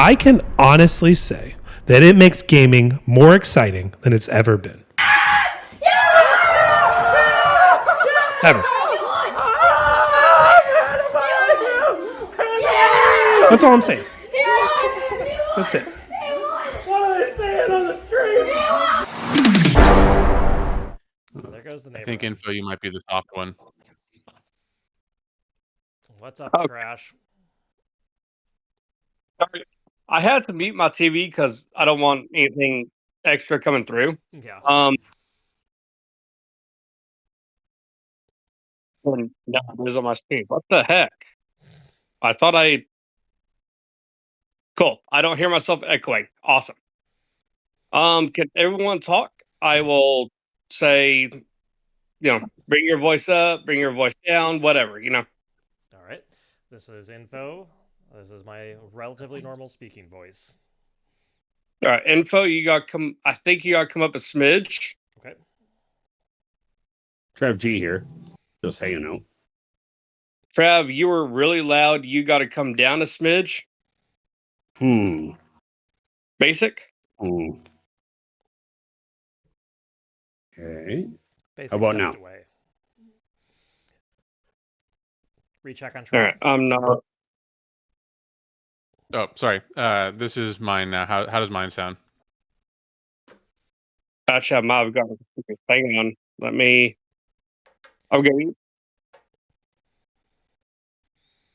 I can honestly say that it makes gaming more exciting than it's ever been. Ever. That's all I'm saying. That's it. What are they saying on the street? There goes the neighbor. I think info you might be the soft one. What's up, Okay. Trash? Sorry. I had to mute my TV because I don't want anything extra coming through. Yeah. And now it is on my screen. What the heck? I thought I. Cool. I don't hear myself echoing. Awesome. Can everyone talk? I will say, bring your voice up, bring your voice down, whatever, All right. This is info. This is my relatively normal speaking voice. All right, info. I think you got to come up a smidge. Okay. Trav G here. Just hanging out. Trav, you were really loud. You got to come down a smidge. Basic. Okay. Basic How about stepped now? away. Recheck on All Trav. right, I'm not. Oh, sorry. This is mine now. How does mine sound? Actually, I've got a hang on. Let me. Okay.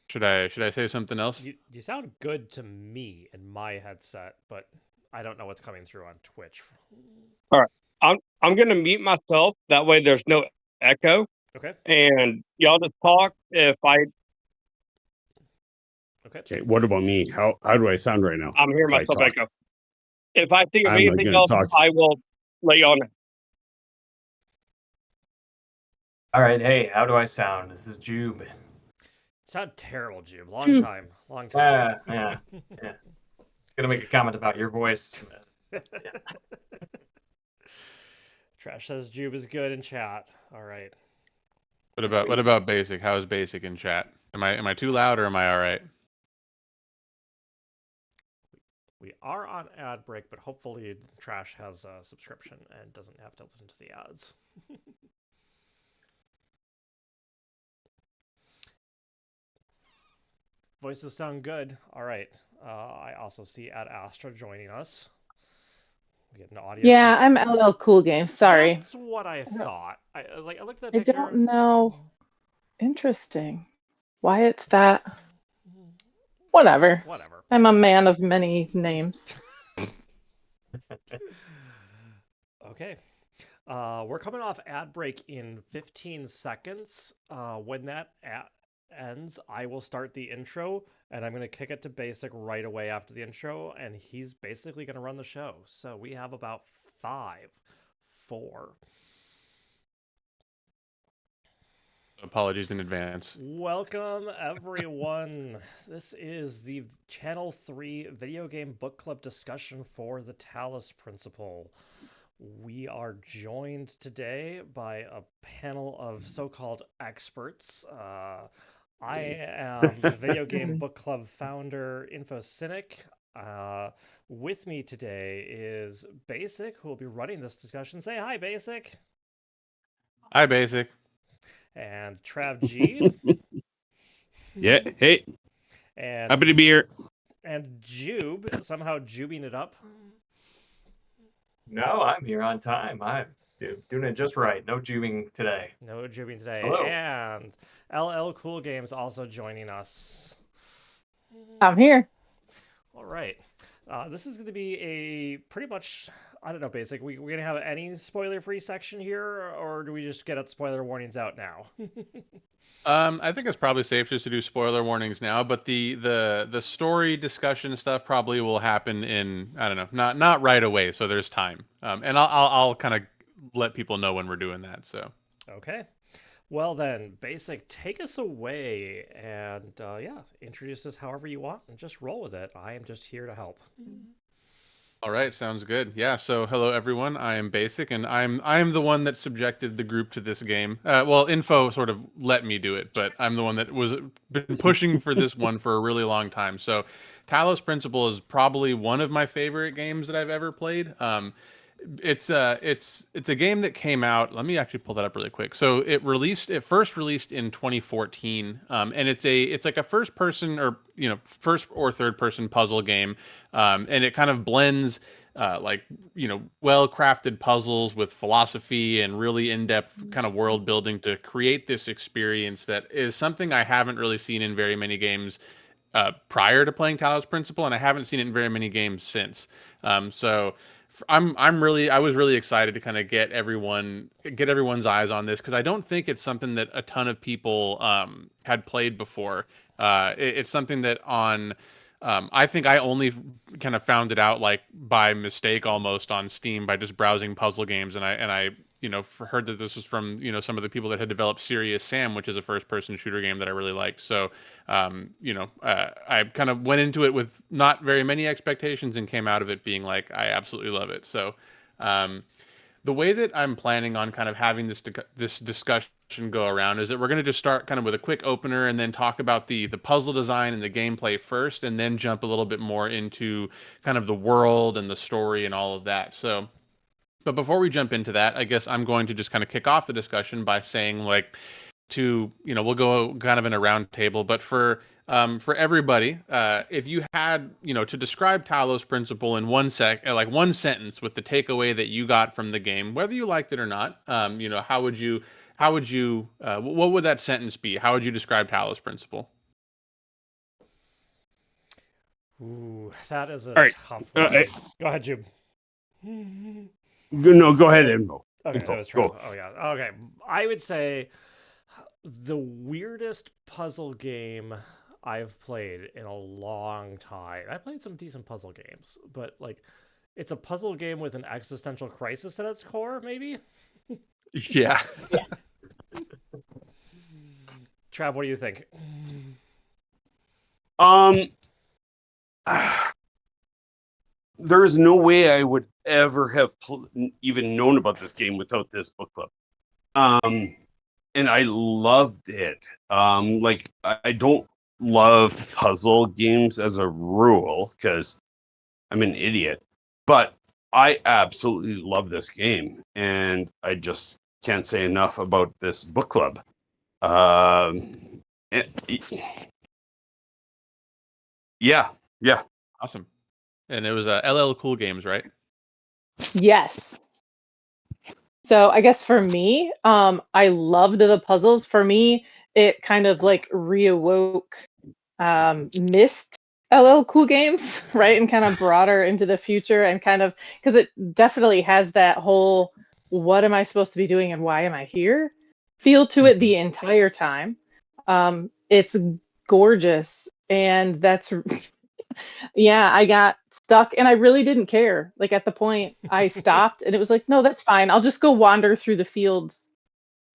Should I say something else? You sound good to me in my headset, but I don't know what's coming through on Twitch. All right, I'm gonna mute myself. That way, there's no echo. Okay. And y'all just talk. If Okay. What about me? How do I sound right now? I'm hearing if I myself talk? echo. If I think of I'm anything gonna else, talk. I will let y'all know. All right, hey, how do I sound? This is Jube. Sound terrible, Jube. Long time. Yeah. Gonna make a comment about your voice. Trash says Jube is good in chat. All right. What about basic? How is basic in chat? Am I too loud or am I all right? We are on ad break, but hopefully Trash has a subscription and doesn't have to listen to the ads. Voices sound good. All right. I also see Ad Astra joining us. We get an audio. Yeah, I'm LL Cool Game. Sorry. That's what I thought. I looked at that I picture. don't know. Interesting. Why it's that? Whatever. I'm a man of many names. Okay. We're coming off ad break in 15 seconds. When that ends, I will start the intro, and I'm going to kick it to Basic right away after the intro, and he's basically going to run the show. So we have about 5, 4. Apologies in advance. Welcome, everyone. This is the Channel 3 Video Game Book Club discussion for the Talos Principle. We are joined today by a panel of so-called experts. I am the Video Game Book Club founder, InfoCynic. With me today is Basic, who will be running this discussion. Say hi, Basic. Hi, Basic. And Trav G. Yeah, hey. And Happy to be here. And Jube, somehow jubing it up. No, I'm here on time. I'm doing it just right. No jubing today. No jubing today. Hello. And LL Cool Games also joining us. I'm here. All right. This is going to be a pretty much, I don't know, Basic. We're going to have any spoiler-free section here, or do we just get spoiler warnings out now? I think it's probably safe just to do spoiler warnings now, but the story discussion stuff probably will happen in, I don't know, not right away, so there's time. And I'll kind of let people know when we're doing that. So okay. Well then, Basic, take us away and introduce us however you want and just roll with it. I am just here to help. All right, sounds good. Yeah, so hello everyone. I am Basic, and I'm the one that subjected the group to this game. Well, Info sort of let me do it, but I'm the one that was been pushing for this one for a really long time. So, Talos Principle is probably one of my favorite games that I've ever played. It's a game that came out. Let me actually pull that up really quick. So it first released in 2014, and it's like a first person or first or third person puzzle game, and it kind of blends like well crafted puzzles with philosophy and really in depth kind of world building to create this experience that is something I haven't really seen in very many games prior to playing Talos Principle, and I haven't seen it in very many games since. So I was really excited to kind of get everyone's eyes on this because I don't think it's something that a ton of people had played before. It's something that I think I only kind of found it out like by mistake almost on Steam by just browsing puzzle games, and I heard that this was from some of the people that had developed Serious Sam, which is a first person shooter game that I really liked. So I kind of went into it with not very many expectations and came out of it being like, I absolutely love it. So, the way that I'm planning on kind of having this discussion go around is that we're going to just start kind of with a quick opener and then talk about the puzzle design and the gameplay first, and then jump a little bit more into kind of the world and the story and all of that. So, but before we jump into that, I guess I'm going to just kind of kick off the discussion by saying like we'll go kind of in a round table, but for everybody, if you had, to describe Talos Principle in one sentence with the takeaway that you got from the game, whether you liked it or not, what would that sentence be? How would you describe Talos Principle? Ooh, that is a All right. tough one. Go ahead, Jube. No, go ahead, Info. Okay, Info, that was true. go. Oh yeah. Okay, I would say the weirdest puzzle game I've played in a long time. I played some decent puzzle games, but like it's a puzzle game with an existential crisis at its core, maybe? Yeah. Trav, what do you think? There's no way I would ever have even known about this game without this book club. And I loved it. Like I don't love puzzle games as a rule because I'm an idiot, but I absolutely love this game, and I just can't say enough about this book club. Yeah. Awesome. And it was LL Cool Games, right? Yes. So I guess for me, I loved the puzzles. For me, it kind of like reawoke missed LL Cool Games, right? And kind of brought her into the future and kind of because it definitely has that whole what am I supposed to be doing and why am I here feel to it the entire time. It's gorgeous, and that's yeah, I got stuck and I really didn't care. Like at the point I stopped and it was like, no, that's fine. I'll just go wander through the fields,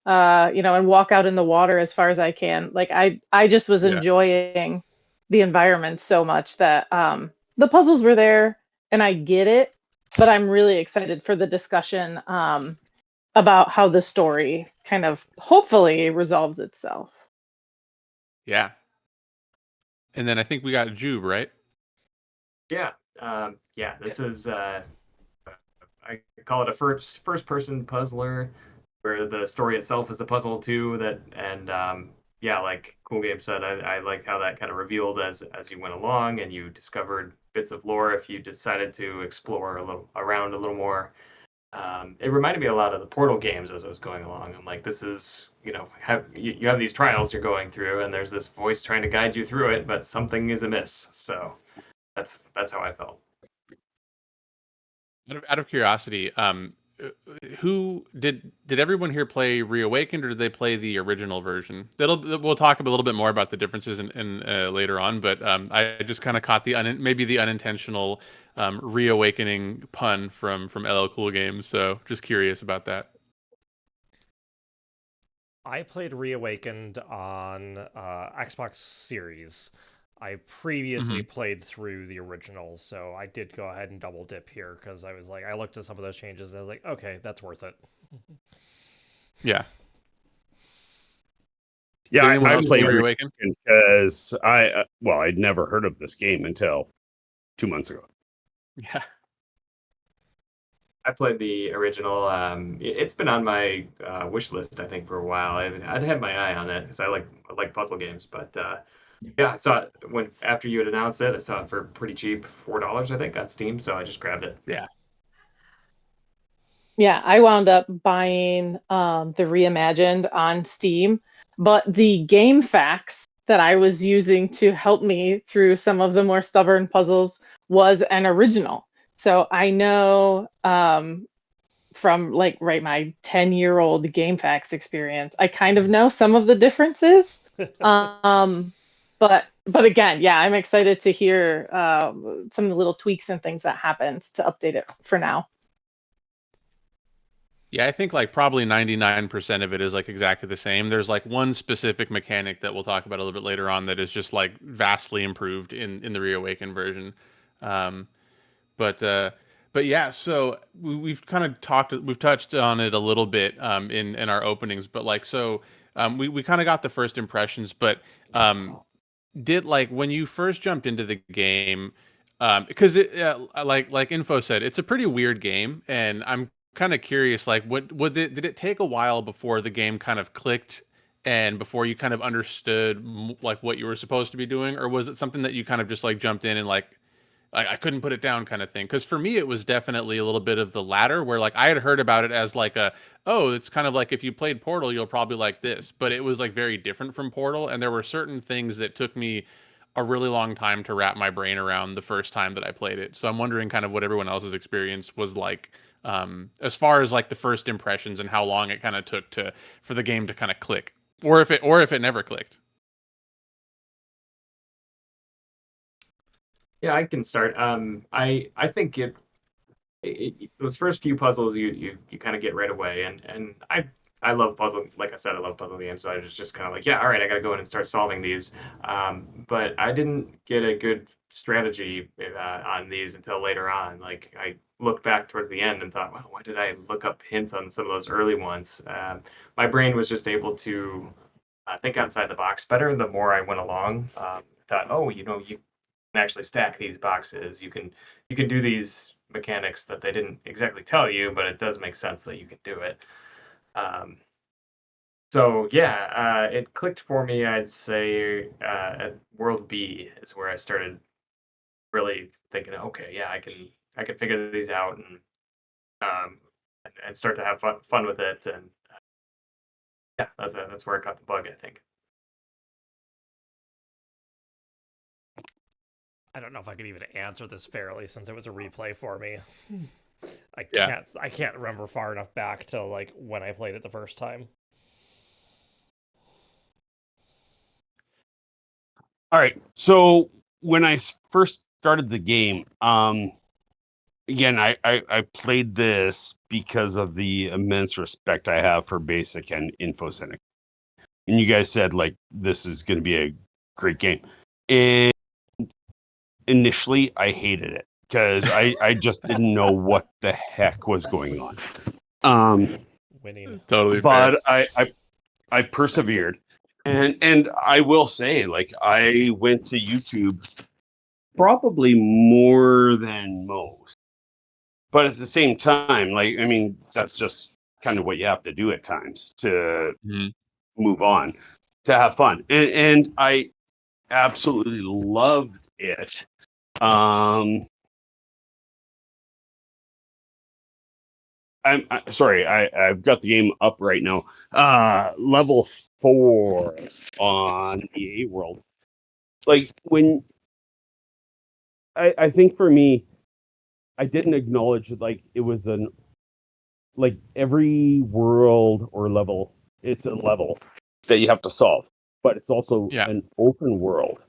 and walk out in the water as far as I can. Like I just was Yeah. enjoying the environment so much that the puzzles were there and I get it, but I'm really excited for the discussion about how the story kind of hopefully resolves itself. Yeah. And then I think we got Jube, right? Yeah. This is I call it a first person puzzler where the story itself is a puzzle too. Like Cool Game said, I like how that kind of revealed as you went along and you discovered bits of lore if you decided to explore around a little more. It reminded me a lot of the Portal games as I was going along. I'm like, this is, you have these trials you're going through, and there's this voice trying to guide you through it, but something is amiss. So that's how I felt. Out of curiosity, who did everyone here play Reawakened, or did they play the original version? We'll talk a little bit more about the differences in later on, but I just kind of caught maybe the unintentional reawakening pun from LL Cool Games. So just curious about that. I played Reawakened on Xbox Series. I previously played through the original, so I did go ahead and double dip here because I was like, I looked at some of those changes and I was like, okay, that's worth it. Yeah. Yeah, Did anyone I else played play Reawaken? because I'd never heard of this game until 2 months ago. Yeah. I played the original. It's been on my wish list, I think, for a while. I'd had my eye on it because I like puzzle games. But yeah, I saw it after you had announced it. I saw it for pretty cheap, $4, I think, on Steam. So I just grabbed it. Yeah. Yeah, I wound up buying the Reimagined on Steam, but the game facts that I was using to help me through some of the more stubborn puzzles was an original. So I know from my 10-year-old game facts experience, I kind of know some of the differences. But again, yeah, I'm excited to hear some of the little tweaks and things that happened to update it for now. Yeah, I think like probably 99% of it is like exactly the same. There's like one specific mechanic that we'll talk about a little bit later on that is just like vastly improved in the Reawaken version. Um, but yeah, so we've kind of we've touched on it a little bit in our openings, but like we kind of got the first impressions, but did like when you first jumped into the game, because it like Info said, it's a pretty weird game, and I'm kind of curious, like did it take a while before the game kind of clicked and before you kind of understood like what you were supposed to be doing, or was it something that you kind of just like jumped in and like I couldn't put it down kind of thing? Because for me, it was definitely a little bit of the latter, where like I had heard about it as like oh, it's kind of like if you played Portal, you'll probably like this, but it was like very different from Portal, and there were certain things that took me a really long time to wrap my brain around the first time that I played it. So I'm wondering kind of what everyone else's experience was like, as far as like the first impressions and how long it kind of took for the game to kind of click, or if it never clicked. Yeah, I can start. I think those first few puzzles you kind of get right away, and I love puzzle. Like I said, I love puzzle games, so I was just kind of like, yeah, all right, I got to go in and start solving these. But I didn't get a good strategy on these until later on. Like I looked back towards the end and thought, wow, why did I look up hints on some of those early ones? My brain was just able to think outside the box better the more I went along. Thought, oh, you can actually stack these boxes. You can do these mechanics that they didn't exactly tell you, but it does make sense that you can do it. Um, so yeah, it clicked for me. I'd say at World B is where I started really thinking, okay, yeah, I can figure these out um, and start to have fun with it. And yeah, that's where I got the bug, I think. I don't know if I could even answer this fairly since it was a replay for me. Yeah. I can't remember far enough back to like when I played it the first time. All right. So when I first started the game, again, I played this because of the immense respect I have for Basic and InfoCenter. And you guys said like this is going to be a great game. And initially, I hated it because I just didn't know what the heck was going on. Winning. Totally fair. But I persevered, and I will say, like I went to YouTube probably more than most, but at the same time, like I mean, that's just kind of what you have to do at times to Mhm. move on, to have fun, and I absolutely loved it. I'm sorry, I've got the game up right now. Level 4 on the A world. Like when I think for me, I didn't acknowledge like it was like every world or level, it's a level that you have to solve, but it's also Yeah. an open world.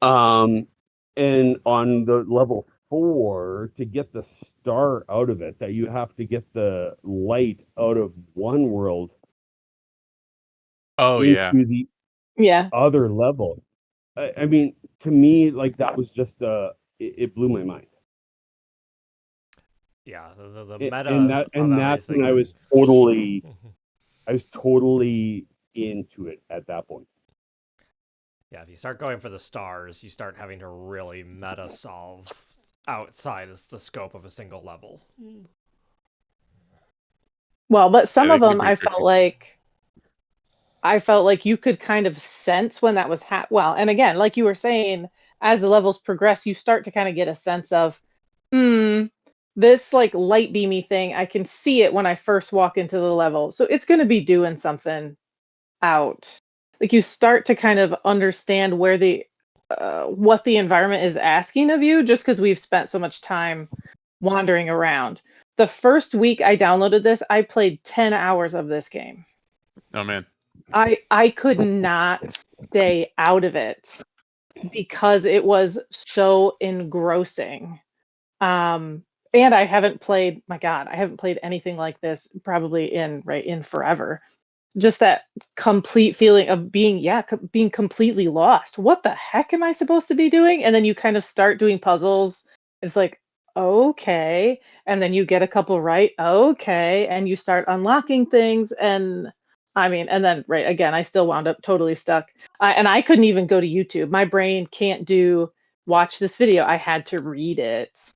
And on the level 4, to get the star out of it, that you have to get the light out of one world Oh into yeah. the Yeah. other level. I mean, to me, like that was just it blew my mind. Yeah, the And meta and that of and that's when everything. I was totally into it at that point. Yeah, if you start going for the stars, you start having to really meta solve outside the scope of a single level. Well, but some Yeah, of they can them get pretty tricky. I felt like you could kind of sense when that was well, and again, like you were saying, as the levels progress, you start to kind of get a sense of, this like light beamy thing, I can see it when I first walk into the level. So it's going to be doing something out. Like you start to kind of understand where the what the environment is asking of you just because we've spent so much time wandering around. The first week I downloaded this, I played 10 hours of this game. Oh man. I could not stay out of it because it was so engrossing. And I haven't played, my God, I haven't played anything like this probably in forever. Just that complete feeling of being, being completely lost. What the heck am I supposed to be doing? And then you kind of start doing puzzles. It's like, okay. And then you get a couple right. Okay. And you start unlocking things. And I mean, and then, right, again, I still wound up totally stuck. And I couldn't even go to YouTube. My brain can't watch this video. I had to read it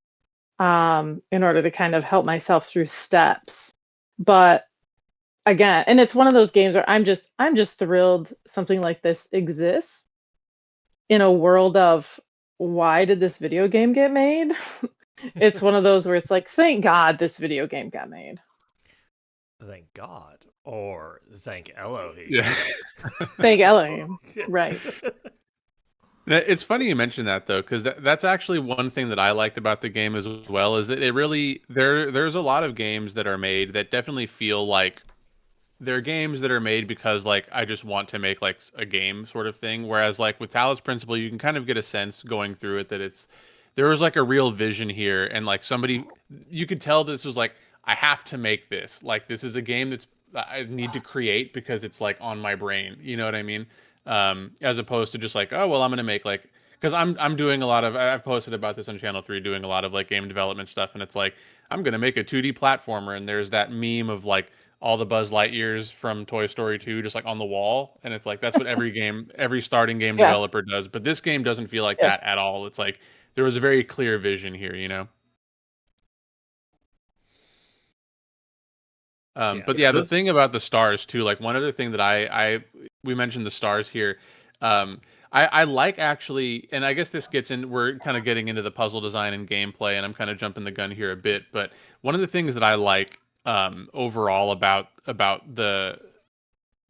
in order to kind of help myself through steps. But again, and it's one of those games where I'm just thrilled something like this exists in a world of why did this video game get made? It's one of those where it's like, thank God this video game got made. Thank God, or thank Elohim. Yeah. Thank Elohim. Right. It's funny you mention that though, because that's actually one thing that I liked about the game as well, is that it really there's a lot of games that are made that definitely feel like they're games that are made because like I just want to make like a game sort of thing. Whereas like with Talos Principle, you can kind of get a sense going through it that there was like a real vision here, and like somebody, you could tell this was like, I have to make this. Like this is a game that's I need to create because it's like on my brain. You know what I mean? As opposed to just like, oh well, I'm gonna make like, because I'm doing a lot of, I've posted about this on Channel 3, doing a lot of like game development stuff, and it's like I'm gonna make a 2D platformer, and there's that meme of like all the Buzz Lightyears from Toy Story 2 just like on the wall, and it's like that's what every starting game Yeah. developer does, but this game doesn't feel like Yes. that at all. It's like there was a very clear vision here, you know. Yeah. But Yeah, yeah, the this thing about the stars too, like one other thing that I we mentioned the stars here. I like actually, and I guess this gets in, we're kind of getting into the puzzle design and gameplay, and I'm kind of jumping the gun here a bit, but one of the things that I like overall about the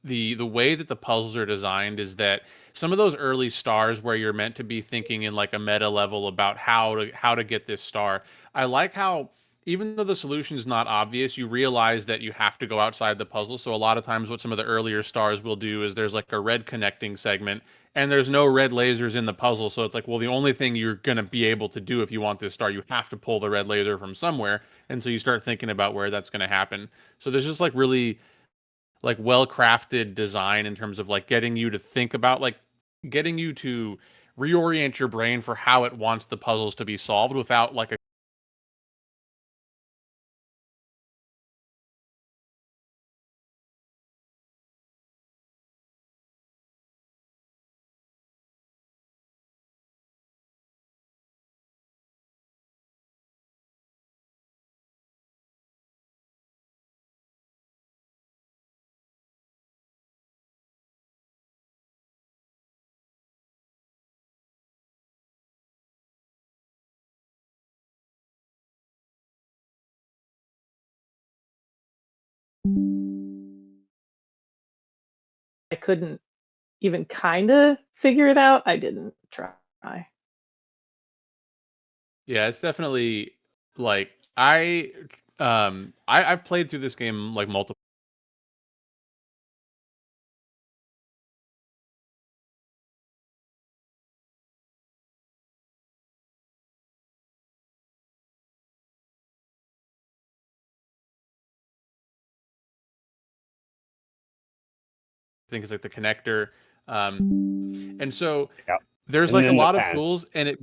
way that the puzzles are designed is that some of those early stars where you're meant to be thinking in like a meta level about how to get this star. I like how even though the solution is not obvious, you realize that you have to go outside the puzzle. So a lot of times what some of the earlier stars will do is there's like a red connecting segment and there's no red lasers in the puzzle. So it's like, well, the only thing you're going to be able to do if you want this star, you have to pull the red laser from somewhere. And so you start thinking about where that's going to happen. So there's just like really like well-crafted design in terms of like getting you to think about like getting you to reorient your brain for how it wants the puzzles to be solved without like a I couldn't even kind of figure it out. I didn't try. yeah, it's definitely like I've played through this game like multiple things like the connector and so Yeah. there's And like a then the lot of pan. tools, and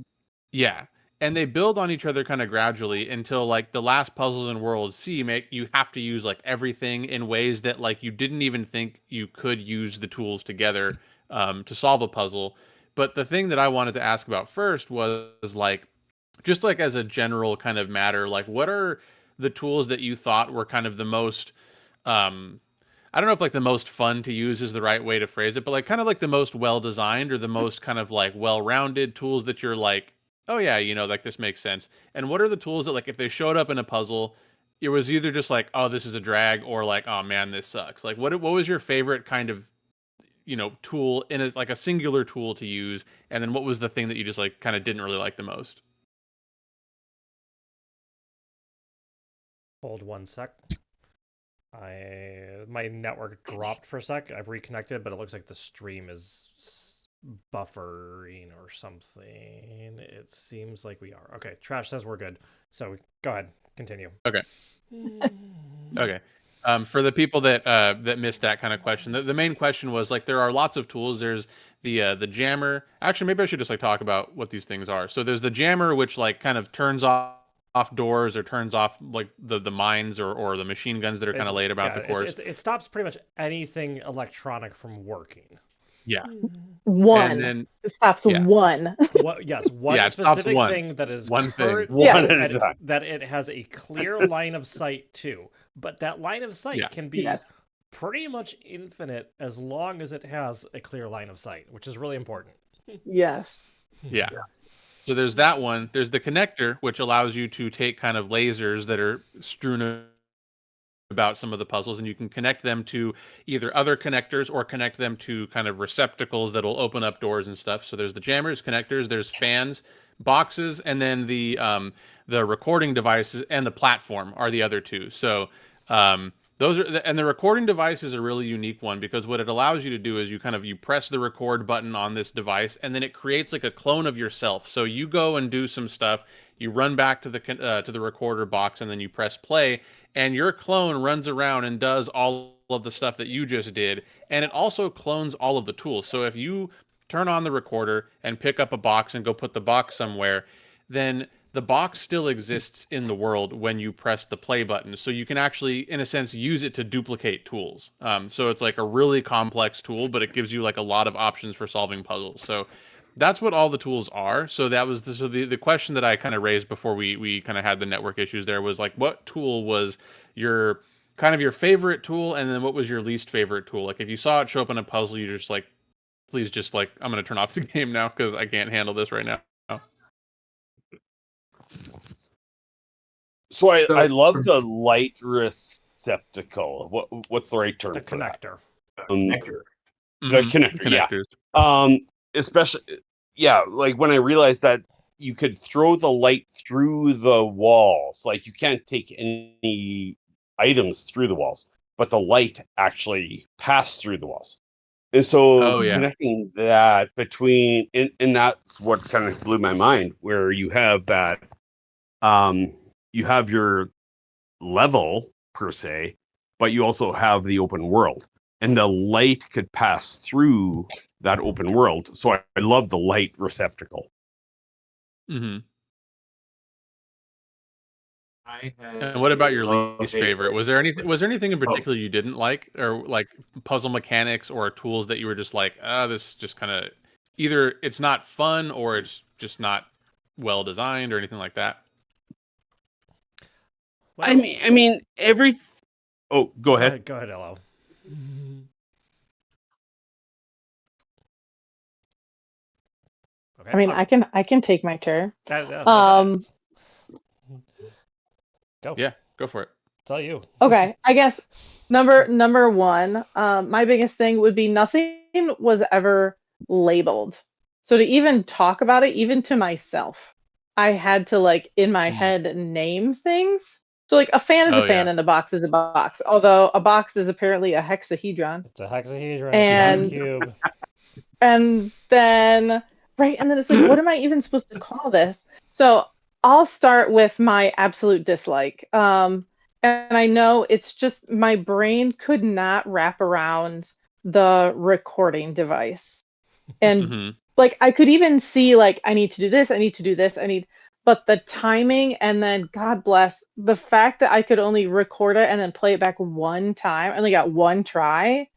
and they build on each other kind of gradually until like the last puzzles in World C make you have to use like everything in ways that like you didn't even think you could use the tools together to solve a puzzle. But the thing that I wanted to ask about first was like, just like as a general kind of matter, like what are the tools that you thought were kind of the most um I don't know if like the most fun to use is the right way to phrase it, but like kind of like the most well designed or the most kind of like well rounded tools that you're like, oh yeah, like this makes sense. And what are the tools that like if they showed up in a puzzle, it was either just like, oh, this is a drag, or like, oh man, this sucks. Like what was your favorite kind of tool in like a singular tool to use, and then what was the thing that you just like kind of didn't really like the most? Hold 1 sec. My network dropped for a sec. I've reconnected, but it looks like the stream is buffering or something. It seems like we are. Okay, Trash says we're good. So go ahead, continue. Okay. Okay. For the people that that missed that kind of question, the main question was like there are lots of tools. There's the jammer. Actually, maybe I should just like talk about what these things are. So there's the jammer, which like kind of turns off doors or turns off like the mines or the machine guns that are kind of laid about the course. It stops pretty much anything electronic from working. Yeah. One. And then It stops one. One specific thing that is one thing. That it has a clear line of sight to. But that line of sight can be pretty much infinite as long as it has a clear line of sight, which is really important. Yes. Yeah. So there's that one. There's the connector, which allows you to take kind of lasers that are strewn about some of the puzzles, and you can connect them to either other connectors or connect them to kind of receptacles that'll open up doors and stuff. So there's the jammers, connectors, there's fans, boxes, and then the recording devices and the platform are the other two. So those are and the recording device is a really unique one because what it allows you to do is you press the record button on this device, and then it creates like a clone of yourself. So you go and do some stuff, you run back to the recorder box, and then you press play, and your clone runs around and does all of the stuff that you just did, and it also clones all of the tools. So if you turn on the recorder and pick up a box and go put the box somewhere, then the box still exists in the world when you press the play button. So you can actually, in a sense, use it to duplicate tools. So it's like a really complex tool, but it gives you like a lot of options for solving puzzles. So that's what all the tools are. So that was the question that I kind of raised before we kind of had the network issues there was like, what tool was your favorite tool, and then what was your least favorite tool? Like if you saw it show up in a puzzle, you're just like, please just like, I'm going to turn off the game now because I can't handle this right now. So I love the light receptacle. What's the right term the for connector. That? Connector. The connector, yeah. Especially, yeah, like when I realized that you could throw the light through the walls. Like you can't take any items through the walls, but the light actually passed through the walls. And so connecting that between, and that's what kind of blew my mind, where you have that, you have your level per se, but you also have the open world, and the light could pass through that open world. So I love the light receptacle. Mm-hmm. And what about your least favorite? Was there anything in particular you didn't like, or like puzzle mechanics or tools that you were just like, this just kind of either it's not fun or it's just not well designed or anything like that? Well, I mean every. Oh, go ahead. Go ahead, Elo. Okay. I mean, I can take my turn. Go. Yeah, go for it. It's all you. Okay, I guess number one, my biggest thing would be nothing was ever labeled. So to even talk about it, even to myself, I had to like in my head name things. So like a fan is a fan and a box is a box. Although a box is apparently a hexahedron. It's a hexahedron. And it's a cube. And then and then it's like, what am I even supposed to call this? So I'll start with my absolute dislike. And I know it's just my brain could not wrap around the recording device. And like I could even see like I need to do this, I need to do this, but the timing, and then God bless the fact that I could only record it and then play it back one time. I only got one try.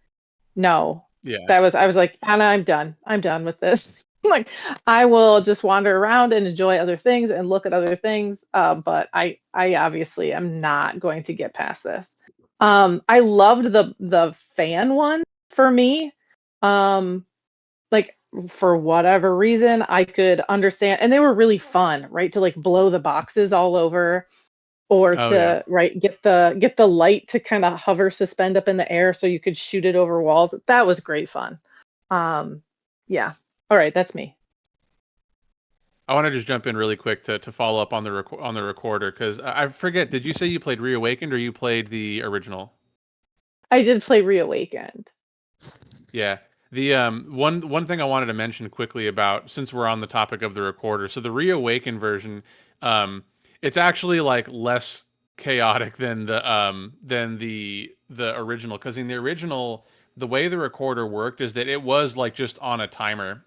No. Yeah. I was like, Anna, I'm done. I'm done with this. Like I will just wander around and enjoy other things and look at other things. But I obviously am not going to get past this. I loved the fan one for me. Like for whatever reason, I could understand, and they were really fun, right? To like blow the boxes all over, or Oh yeah. to right get the light to kind of hover, suspend up in the air, so you could shoot it over walls. That was great fun. Yeah. All right, that's me. I want to just jump in really quick to follow up on the recorder because I forget. Did you say you played Reawakened or you played the original? I did play Reawakened. Yeah. The one thing I wanted to mention quickly about, since we're on the topic of the recorder, so the Reawakened version, it's actually like less chaotic than the original, because in the original, the way the recorder worked is that it was like just on a timer.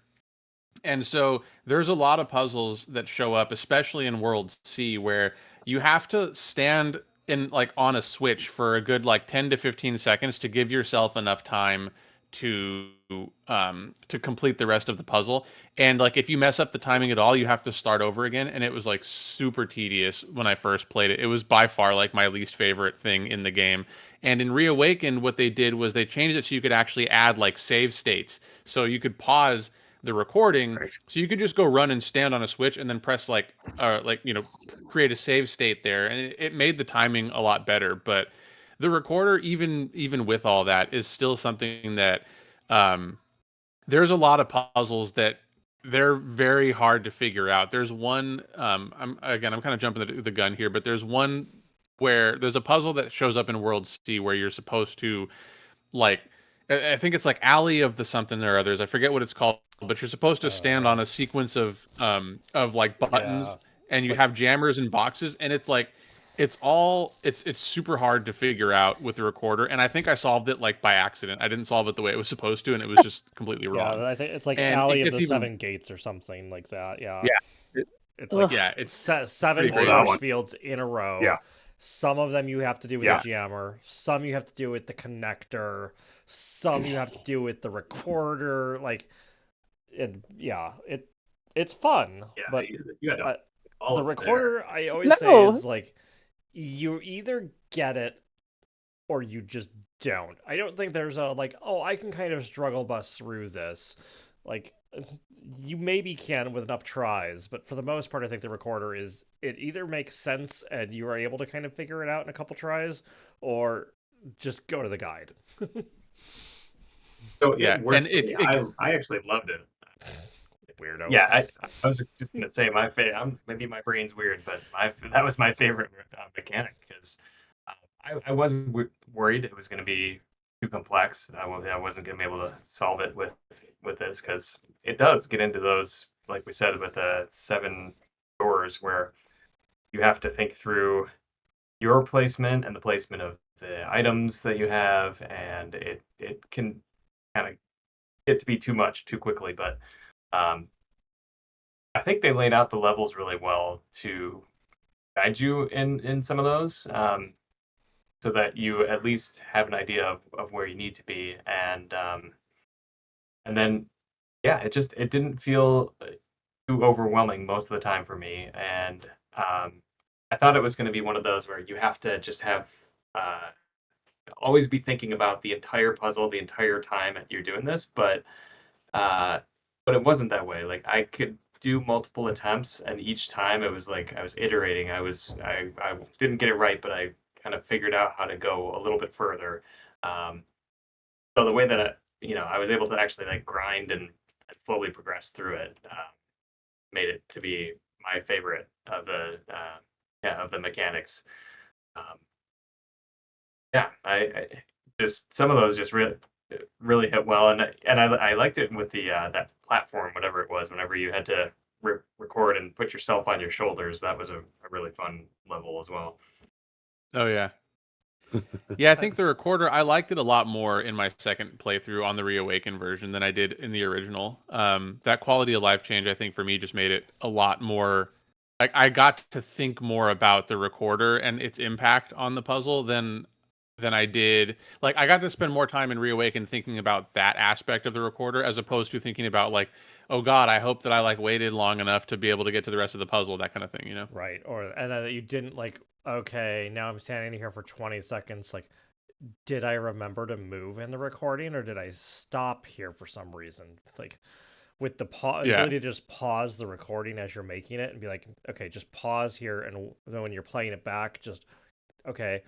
And so there's a lot of puzzles that show up, especially in World C, where you have to stand in like on a switch for a good like 10 to 15 seconds to give yourself enough time to to complete the rest of the puzzle. And like if you mess up the timing at all, you have to start over again. And it was like super tedious when I first played it. It was by far like my least favorite thing in the game. And in Reawakened, what they did was they changed it so you could actually add like save states. So you could pause the recording, so you could just go run and stand on a switch and then press like create a save state there, and it made the timing a lot better. But the recorder, even with all that, is still something that there's a lot of puzzles that they're very hard to figure out. There's one, I'm kind of jumping the gun here, but there's one where there's a puzzle that shows up in World C where you're supposed to like, I think it's like Alley of the something or others. I forget what it's called, but you're supposed to stand on a sequence of like buttons, and you have jammers and boxes, and it's like it's super hard to figure out with the recorder. And I think I solved it like by accident. I didn't solve it the way it was supposed to, and it was just completely wrong. Yeah, I think it's like And Alley it of gets the even Seven Gates or something like that. Yeah. yeah, It's like it's seven pretty force crazy. fields in a row. Yeah. Some of them you have to do with Yeah. the jammer. Some you have to do with the connector. Some you have to do with the recorder. Like, it's fun. Yeah, But you got all the of it recorder, I always No. say, is like you either get it or you just don't. I don't think there's a like, oh, I can kind of struggle bus through this. Like, you maybe can with enough tries, but for the most part, I think the recorder is, it either makes sense and you are able to kind of figure it out in a couple tries, or just go to the guide. So Yeah, it worked and for me. I actually loved it. Weirdo. Yeah, I was just gonna say my favorite. Maybe my brain's weird, but that was my favorite mechanic because I was worried it was gonna be too complex. I wasn't gonna be able to solve it with this because it does get into those, like we said, with the 7 doors where you have to think through your placement and the placement of the items that you have, and it can kind of get to be too much too quickly. But um, I think they laid out the levels really well to guide you in some of those, so that you at least have an idea of where you need to be, and then yeah, it didn't feel too overwhelming most of the time for me, and I thought it was going to be one of those where you have to just have uh, always be thinking about the entire puzzle the entire time that you're doing this, uh, but it wasn't that way. Like I could do multiple attempts, and each time it was like I was iterating. I didn't get it right, but I kind of figured out how to go a little bit further. Um, so the way that I was able to actually like grind and slowly progress through it made it to be my favorite of the mechanics. Um, yeah, I just some of those just really hit well, and I liked it with the that platform, whatever it was. Whenever you had to record and put yourself on your shoulders, that was a really fun level as well. oh yeah. Yeah, I think the recorder, I liked it a lot more in my second playthrough on the Reawaken version than I did in the original. That quality of life change, I think, for me just made it a lot more. Like, I got to think more about the recorder and its impact on the puzzle than I did. Like, I got to spend more time in Reawaken thinking about that aspect of the recorder as opposed to thinking about, like, oh God, I hope that I like waited long enough to be able to get to the rest of the puzzle, that kind of thing, you know? Right. Or and then you didn't like, okay, now I'm standing here for 20 seconds. Like, did I remember to move in the recording or did I stop here for some reason? Like, with the Yeah. ability to just pause the recording as you're making it and be like, okay, just pause here, and then when you're playing it back, just okay,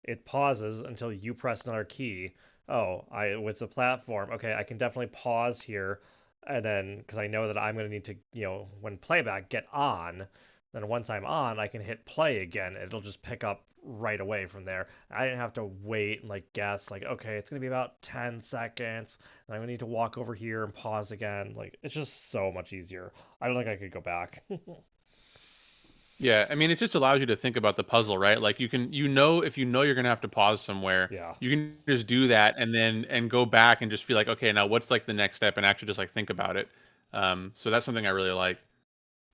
it pauses until you press another key. Oh, I with the platform, okay, I can definitely pause here, and then because I know that I'm going to need to, when playback, get on. Then once I'm on, I can hit play again. It'll just pick up right away from there. I didn't have to wait and like guess like, okay, it's gonna be about 10 seconds, and I'm gonna need to walk over here and pause again. Like, it's just so much easier. I don't think I could go back. Yeah, I mean, it just allows you to think about the puzzle, right? Like you can, if you know you're gonna have to pause somewhere, Yeah. you can just do that and then go back and just feel like, okay, now what's like the next step, and actually just like think about it. So that's something I really like.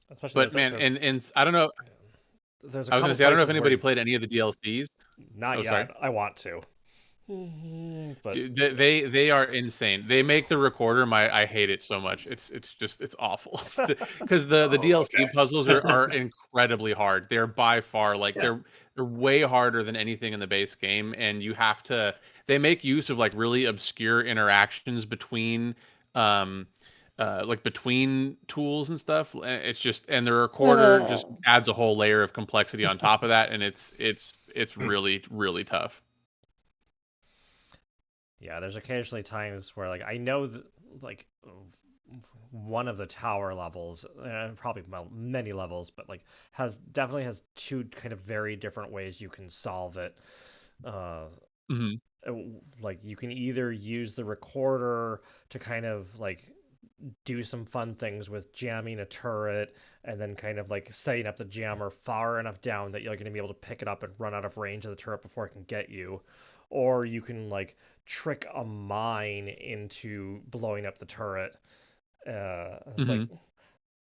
Especially But man, there's and I don't know. there's a I was gonna couple say I don't know if places where anybody you played any of the DLCs. not Oh, sorry. yet. I want to. But They are insane. They make the recorder I hate it so much. It's awful because the Oh, DLC okay. puzzles are incredibly hard. They're by far like Yeah. they're way harder than anything in the base game, and you have to. They make use of like really obscure interactions between like between tools and stuff. It's just, and the recorder just adds a whole layer of complexity on top of that, and it's really tough. yeah, there's occasionally times where like I know that like one of the tower levels, and probably many levels, but like definitely has two kind of very different ways you can solve it. Uh, Hmm. like you can either use the recorder to kind of like do some fun things with jamming a turret and then kind of like setting up the jammer far enough down that you're going to be able to pick it up and run out of range of the turret before it can get you. Or you can like trick a mine into blowing up the turret. It's like, Hmm.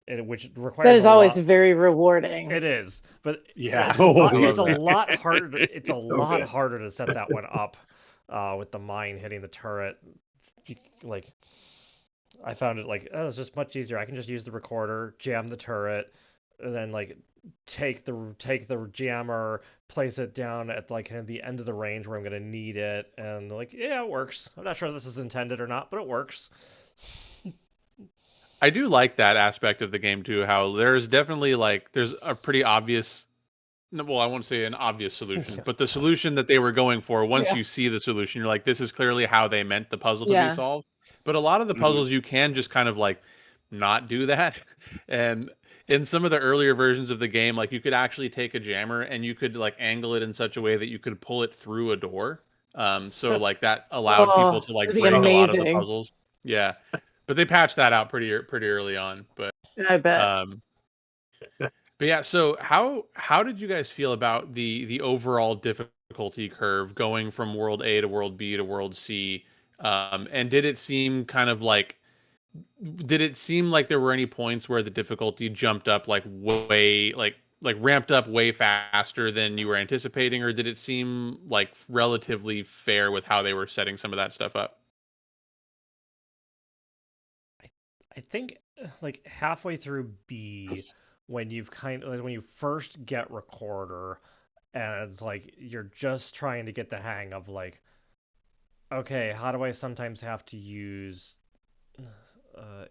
which That requires a is always lot. very rewarding. It is, but Yeah. it's a Oh, lot. I It's love a that. lot harder. It's a So lot good. harder to set that one up, with the mine hitting the turret. Like, I found it like, oh, it's just much easier. I can just use the recorder, jam the turret, and then like take the jammer, place it down at like kind of the end of the range where I'm gonna need it, and like, yeah, it works. I'm not sure if this is intended or not, but it works. I do like that aspect of the game too, how there's definitely like there's a pretty obvious, no, well, I won't say an obvious solution, Yeah. but the solution that they were going for, once Yeah. you see the solution, you're like, this is clearly how they meant the puzzle to be Yeah. solved. But a lot of the Mhm. puzzles you can just kind of like not do that. And in some of the earlier versions of the game, like you could actually take a jammer and you could like angle it in such a way that you could pull it through a door. So like that allowed people Oh, to like that'd be break a Oh, lot of the amazing. puzzles. Yeah. But they patched that out pretty early on. I bet. Um but yeah, so how did you guys feel about the overall difficulty curve going from world A to world B to world C? And did it seem kind of like, did it seem like there were any points where the difficulty jumped up like way like ramped up way faster than you were anticipating, or did it seem like relatively fair with how they were setting some of that stuff up? I think like halfway through B, when you've kind of like, when you first get recorder, and it's like you're just trying to get the hang of like, okay, how do I sometimes have to use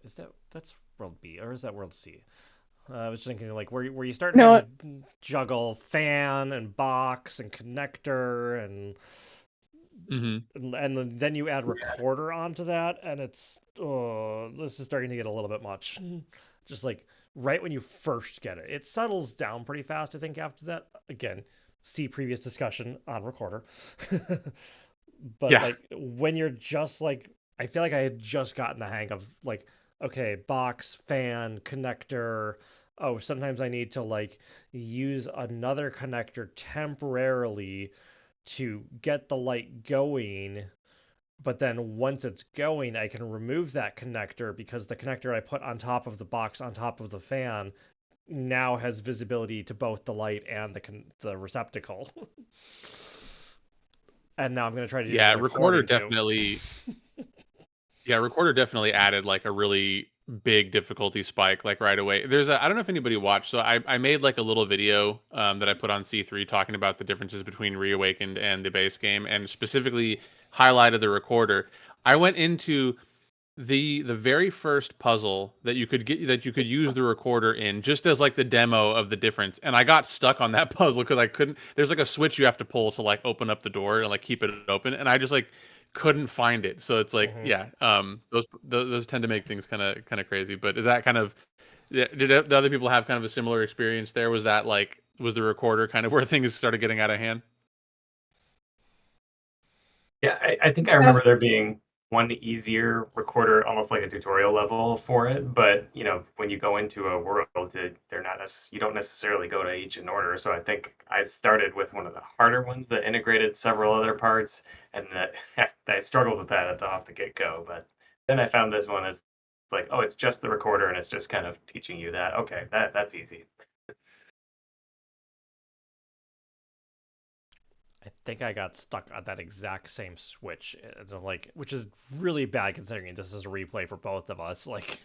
is that's world B or is that world C? I was thinking like where you start having No, to juggle fan and box and connector Hmm. and then you add recorder onto that, and it's, oh, this is starting to get a little bit much. Just like right when you first get it, it settles down pretty fast. I think after that, again, see previous discussion on recorder. But Yeah. like when you're just like, I feel like I had just gotten the hang of like, okay, box, fan, connector. Oh, sometimes I need to like use another connector temporarily to get the light going, but then once it's going, I can remove that connector because the connector I put on top of the box on top of the fan now has visibility to both the light and the receptacle. And now I'm going to try to do Yeah, the recorder recording too. definitely. Yeah, recorder definitely added like a really big difficulty spike like right away. I don't know if anybody watched, so I made like a little video that I put on C3 talking about the differences between Reawakened and the base game, and specifically highlighted the recorder. I went into the very first puzzle that you could use the recorder in, just as like the demo of the difference, and I got stuck on that puzzle because I couldn't. There's like a switch you have to pull to like open up the door and like keep it open, and I just like couldn't find it. So it's like, yeah, those tend to make things kind of crazy. But is that kind of, did the other people have kind of a similar experience there? Was that like, was the recorder kind of where things started getting out of hand? Yeah, I think I remember there being one easier recorder, almost like a tutorial level for it. But when you go into a world, they're not you don't necessarily go to each in order. So I think I started with one of the harder ones that integrated several other parts, and that I struggled with that off the get go. But then I found this one that's like, oh, it's just the recorder, and it's just kind of teaching you that. Okay, that's easy. I think I got stuck on that exact same switch, like, which is really bad considering this is a replay for both of us. Like,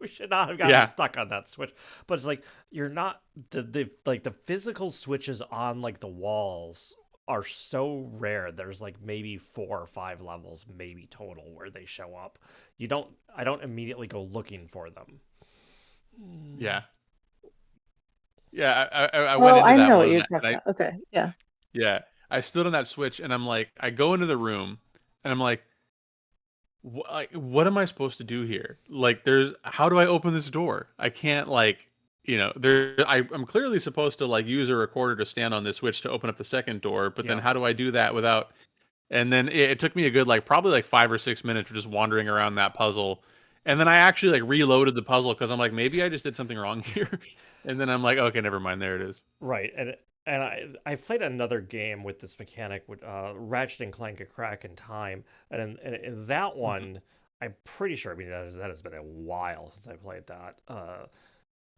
we should not have gotten stuck on that switch. But it's like you're not the physical switches on like the walls are so rare. There's like maybe 4 or 5 levels, maybe total, where they show up. I don't immediately go looking for them. Yeah. Yeah, I Well, went into I that know one what you're and talking about. Okay, yeah. yeah, I stood on that switch and I'm like, I go into the room and I'm like, what am I supposed to do here? Like, how do I open this door? I can't like, I'm clearly supposed to like use a recorder to stand on this switch to open up the second door, but then how do I do that without? And then it took me a good like probably like 5 or 6 minutes of just wandering around that puzzle. And then I actually like reloaded the puzzle because I'm like, maybe I just did something wrong here. And then I'm like, okay, never mind. There it is. Right, and I played another game with this mechanic with Ratchet and Clank: A Crack in Time, and in that one, I'm pretty sure. I mean, that has been a while since I played that.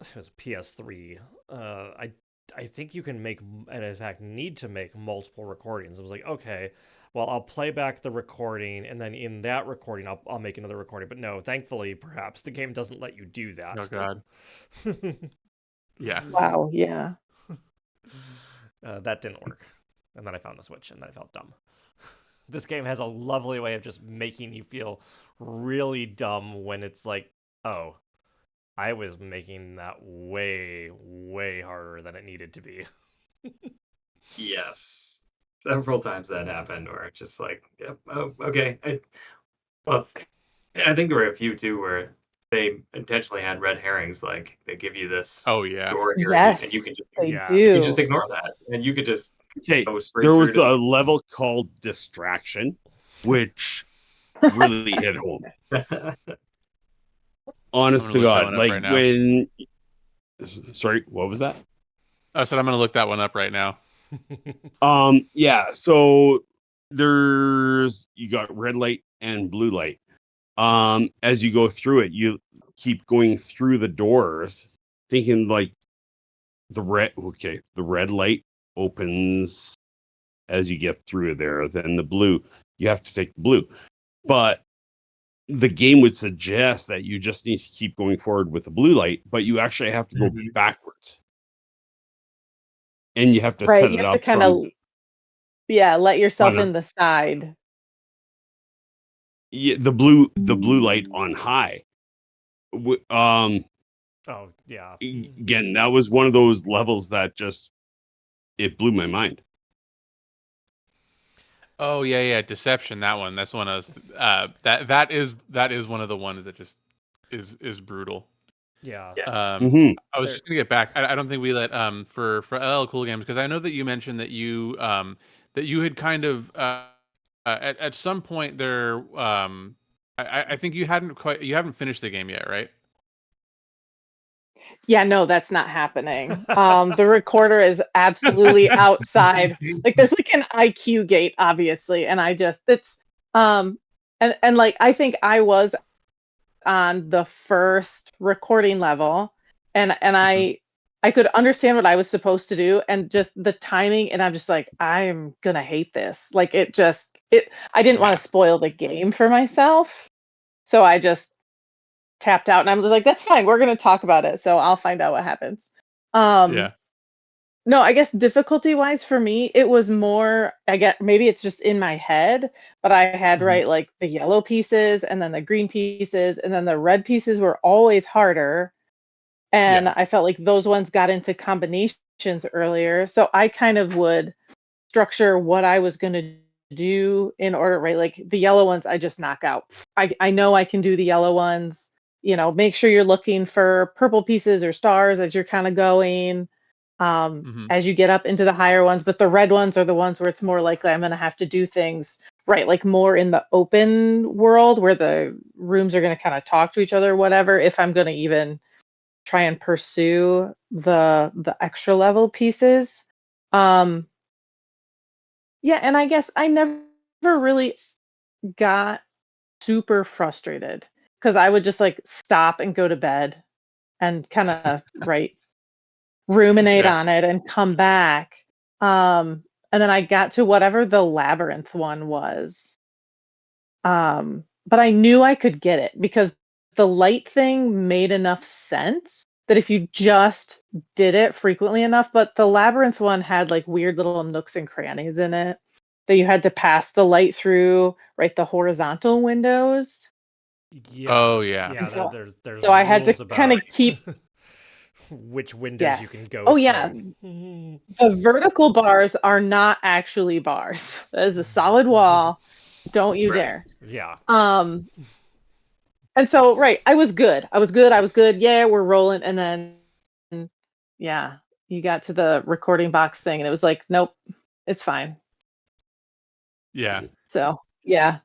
It was PS3. I think you can make, and in fact need to make multiple recordings. I was like, okay, well, I'll play back the recording, and then in that recording, I'll make another recording. But no, thankfully, perhaps the game doesn't let you do that. Oh God. Yeah. Wow, yeah. That didn't work. And then I found the switch, and then I felt dumb. This game has a lovely way of just making you feel really dumb when it's like, oh, I was making that way, way harder than it needed to be. Yes. Several times that happened where it's just like, yep, oh, okay. I think there were a few too where they intentionally had red herrings, like they give you this Oh yeah. door here, Yes, and you can they you do. just ignore that, and you could just Okay, go straight there through was to a level called Distraction, which really hit home. Honest I'm to gonna look that God, one up like right now. when. Sorry, what was that? I said I'm gonna look that one up right now. Yeah. So you got red light and blue light. As you go through it, you keep going through the doors, thinking like the red light opens as you get through there. Then the blue, you have to take the blue, but the game would suggest that you just need to keep going forward with the blue light, but you actually have to go backwards. And you have to Right, set you it have to up kind of, let yourself in the side. the blue light on high. Oh, yeah. Again, that was one of those levels that just it blew my mind. Oh yeah, Deception. That one. That's one I was. That is one of the ones that just is brutal. Yeah. I was just gonna get back. I don't think we let for LL Cool Games, because I know that you mentioned that you had kind of at some point there I think you haven't finished the game yet, right? Yeah, no, that's not happening. The recorder is absolutely outside. Like there's like an IQ gate, obviously, and it's and like I think I was on the first recording level, and I could understand what I was supposed to do, and just the timing, and I'm just like, I'm gonna hate this. Like it I didn't want Yeah. to spoil the game for myself, so I just tapped out, and I'm just like, that's fine. We're gonna talk about it, so I'll find out what happens. Um, Yeah. no, I guess difficulty wise for me, it was more, I get maybe it's just in my head, but I had Mhm. right like the yellow pieces and then the green pieces and then the red pieces were always harder. And Yeah. I felt like those ones got into combinations earlier. So I kind of would structure what I was going to do in order, right? Like the yellow ones, I just knock out. I know I can do the yellow ones. Make sure you're looking for purple pieces or stars as you're kind of going Mhm. as you get up into the higher ones. But the red ones are the ones where it's more likely I'm going to have to do things right, like more in the open world where the rooms are going to kind of talk to each other, or whatever. If I'm going to even try and pursue the extra level pieces. Um, yeah, and I guess I never really got super frustrated because I would just like stop and go to bed and kind of ruminate Yeah. on it and come back. And then I got to whatever the labyrinth one was. But I knew I could get it because the light thing made enough sense that if you just did it frequently enough, but the labyrinth one had like weird little nooks and crannies in it that you had to pass the light through, right? The horizontal windows. Oh Yes, yeah. And yeah. so There's so I had to rules kind of about keep which windows you can yes. go Oh yeah. through. The vertical bars are not actually bars. That is a solid wall. Don't you Right. dare. Yeah. Um, and so right, I was good. I was good. I was good. Yeah, we're rolling. And then yeah, you got to the recording box thing and it was like, nope, it's fine. Yeah. So yeah.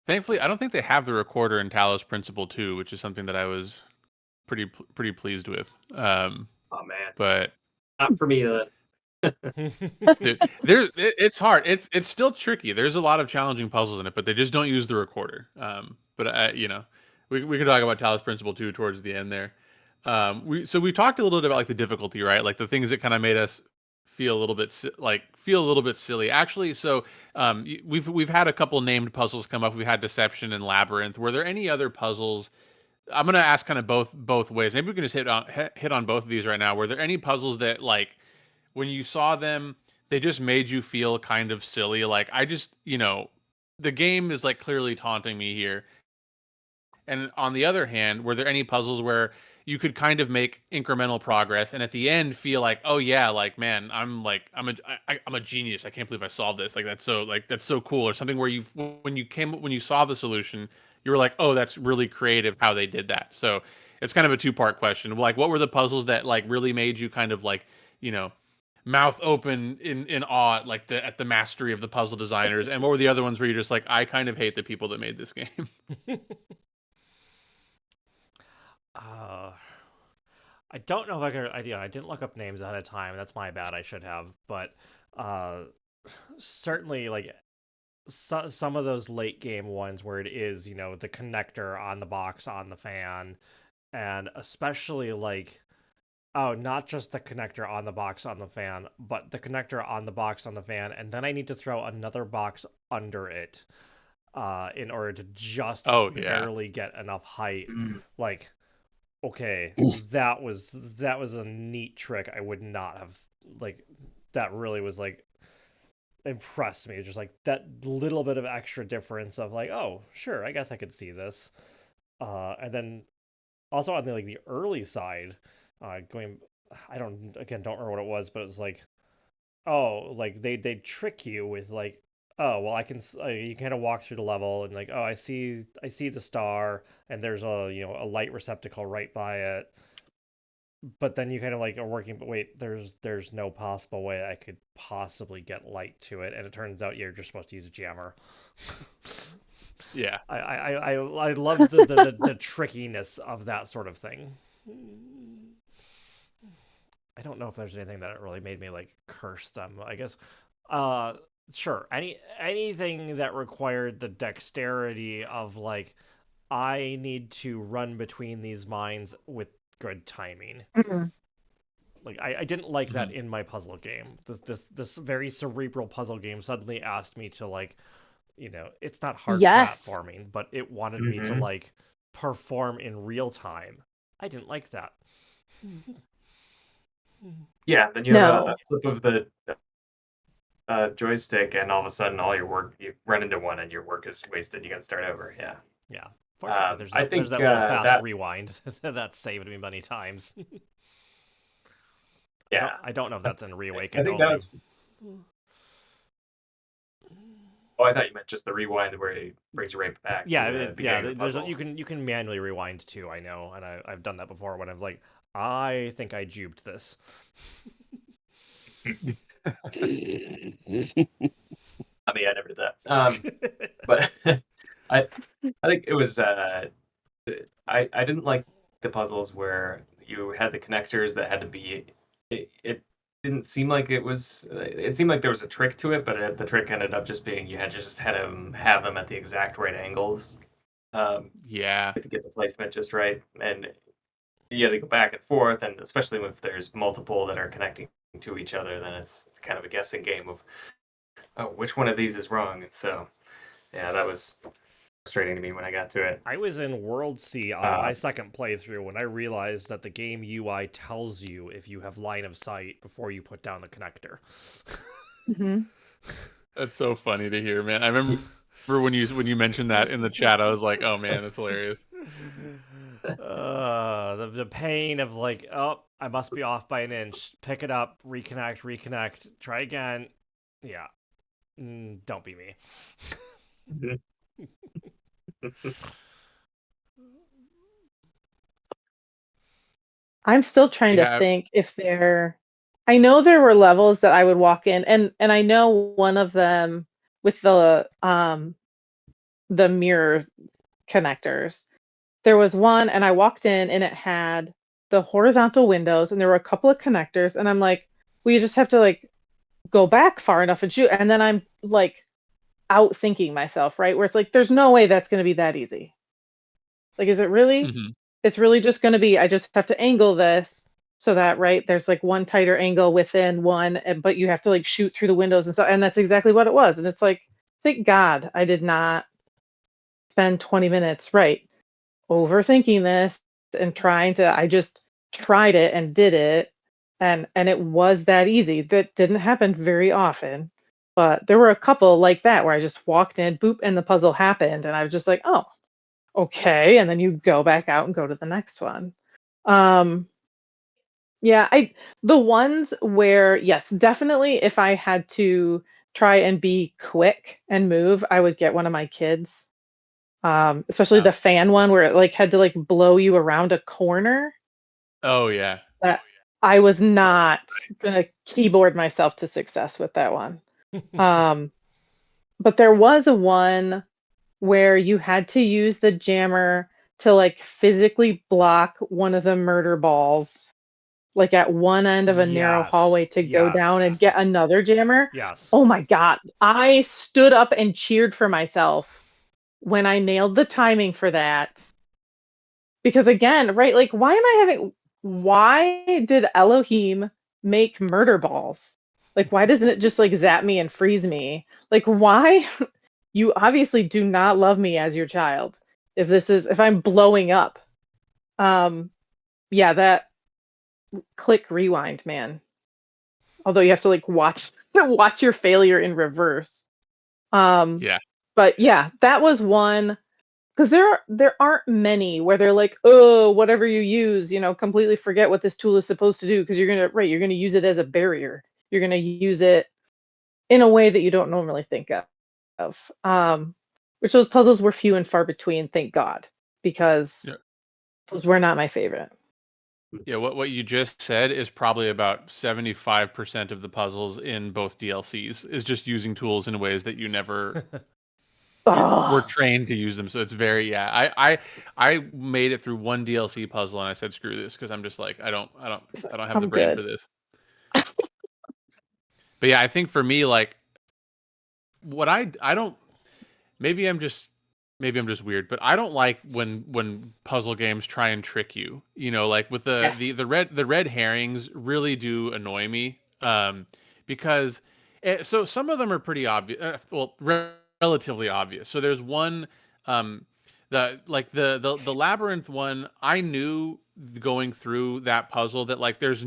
Thankfully, I don't think they have the recorder in Talos Principle 2, which is something that I was pretty pleased with. Oh man, But not for me. it's hard. It's still tricky. There's a lot of challenging puzzles in it, but they just don't use the recorder. But we can talk about Talos Principle 2 towards the end there. We talked a little bit about like the difficulty, right? Like the things that kind of made us feel a little bit silly. Actually, we've had a couple named puzzles come up. We had Deception and Labyrinth. Were there any other puzzles? I'm gonna ask kind of both ways. Maybe we can just hit on both of these right now. Were there any puzzles that like when you saw them, they just made you feel kind of silly? Like I just, the game is like clearly taunting me here. And on the other hand, were there any puzzles where you could kind of make incremental progress and at the end feel like, oh yeah, like man, I'm a genius. I can't believe I solved this. Like that's so cool. Or something where when you saw the solution, you were like, oh, that's really creative how they did that. So it's kind of a two-part question. Like, what were the puzzles that like really made you kind of like, you know, mouth open in awe at the mastery of the puzzle designers, and what were the other ones where you're just like, I kind of hate the people that made this game? uh, I don't know if I could. I didn't look up names ahead of time. That's my bad. I should have. But uh, certainly, like some of those late game ones where it is, the connector on the box on the fan, and especially like, oh, not just the connector on the box on the fan, but the connector on the box on the fan, and then I need to throw another box under it, in order to just Oh yeah. barely get enough height. Mm. Like, okay, that was a neat trick. I would not have like that. Really was like impressed me. Just like that little bit of extra difference of like, oh, sure, I guess I could see this. And then also on the early side, going, I don't remember what it was, but it was like, oh, like they trick you with like, oh, well, you kind of walk through the level and like, oh, I see the star and there's a light receptacle right by it, but then you kind of like are working, but wait, there's no possible way I could possibly get light to it, and it turns out you're just supposed to use a jammer. Yeah. I love the trickiness of that sort of thing. I don't know if there's anything that really made me like curse them. I guess, sure, anything that required the dexterity of like I need to run between these mines with good timing. Like I didn't like that in my puzzle game. This very cerebral puzzle game suddenly asked me to like, it's not hard Yes. platforming, but it wanted me to like perform in real time. I didn't like that. Yeah, then you have No. a slip of the joystick, and all of a sudden, all your work, you run into one, and your work is wasted. You got to start over. Yeah. Yeah. Fortunately, there's I that think little fast that rewind that saved me many times. yeah, I don't know if that's in I Reawakened think that only. was. Oh, I thought you meant just the rewind where it brings you right back. Yeah, to the beginning of the there's puzzle. you can manually rewind too. I know, and I've done that before when I've like, I think I jubed this. I mean, I never did that. But I think it was I didn't like the puzzles where you had the connectors that had to be. It didn't seem like it was. It seemed like there was a trick to it, but the trick ended up just being you had to just had them have them at the exact right angles. Yeah. To get the placement just right, and you had to go back and forth, and especially if there's multiple that are connecting to each other, then it's kind of a guessing game of which one of these is wrong. And so, yeah, that was frustrating to me when I got to it. I was in World C on my second playthrough when I realized that the game UI tells you if you have line of sight before you put down the connector. That's so funny to hear, man. I remember when you mentioned that in the chat, I was like, oh man, that's hilarious. The pain of like, oh, I must be off by an inch. Pick it up, reconnect, try again. Yeah. Don't be me. I'm still trying to think if I know there were levels that I would walk in, and I know one of them with the mirror connectors. There was one, and I walked in, and it had the horizontal windows, and there were a couple of connectors, and I'm like, well, you just have to like go back far enough and shoot, and then I'm like outthinking myself, right? Where it's like, there's no way that's going to be that easy. Like, is it really? It's really just going to be, I just have to angle this so that, right, there's like one tighter angle within one, but you have to like shoot through the windows and so, and that's exactly what it was. And it's like, thank God I did not spend 20 minutes, right, overthinking this and I just tried it and did it. And it was that easy. That didn't happen very often. But there were a couple like that where I just walked in, boop, and the puzzle happened. And I was just like, oh, okay. And then you go back out and go to the next one. Yeah, the ones where, yes, definitely if I had to try and be quick and move, I would get one of my kids. Especially the fan one where it like had to like blow you around a corner. Oh yeah. That I was not gonna keyboard myself to success with that one. But there was a one where you had to use the jammer to like physically block one of the murder balls, like at one end of a narrow hallway to go down and get another jammer. Yes. Oh my God. I stood up and cheered for myself when I nailed the timing for that. Because again, right, like why did Elohim make murder balls? Like, why doesn't it just like zap me and freeze me? Like, why? You obviously do not love me as your child. If I'm blowing up. Yeah, that click rewind, man. Although you have to like watch your failure in reverse. Yeah. But yeah, that was one. Because there aren't many where they're like, oh, whatever you use, completely forget what this tool is supposed to do because you're gonna use it as a barrier. You're gonna use it in a way that you don't normally think of. Which those puzzles were few and far between, thank God, because those were not my favorite. Yeah, what you just said is probably about 75% of the puzzles in both DLCs is just using tools in ways that you never we're Oh, trained to use them, so it's very I made it through one DLC puzzle and I said screw this because I'm just like I don't have the I'm brain for good. this. But yeah, I think for me, like, what I don't maybe I'm just weird, but I don't like when puzzle games try and trick you. You know, like with Yes. the red herrings really do annoy me. Because so some of them are pretty obvious. Well, relatively obvious. So there's one the labyrinth one. I knew going through that puzzle that like there's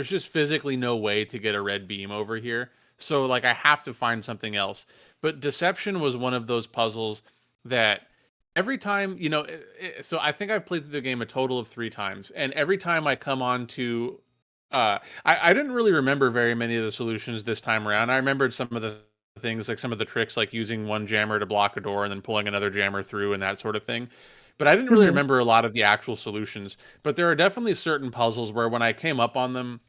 just physically no way to get a red beam over here. So like I have to find something else. But deception was one of those puzzles that every time, you know, so I think I've played through the game a total of 3 times, and every time I come on to, I didn't really remember very many of the solutions this time around. I remembered some of the things, like some of the tricks, like using one jammer to block a door and then pulling another jammer through and that sort of thing. But I didn't really Mhm. remember a lot of the actual solutions. But there are definitely certain puzzles where when I came up on them,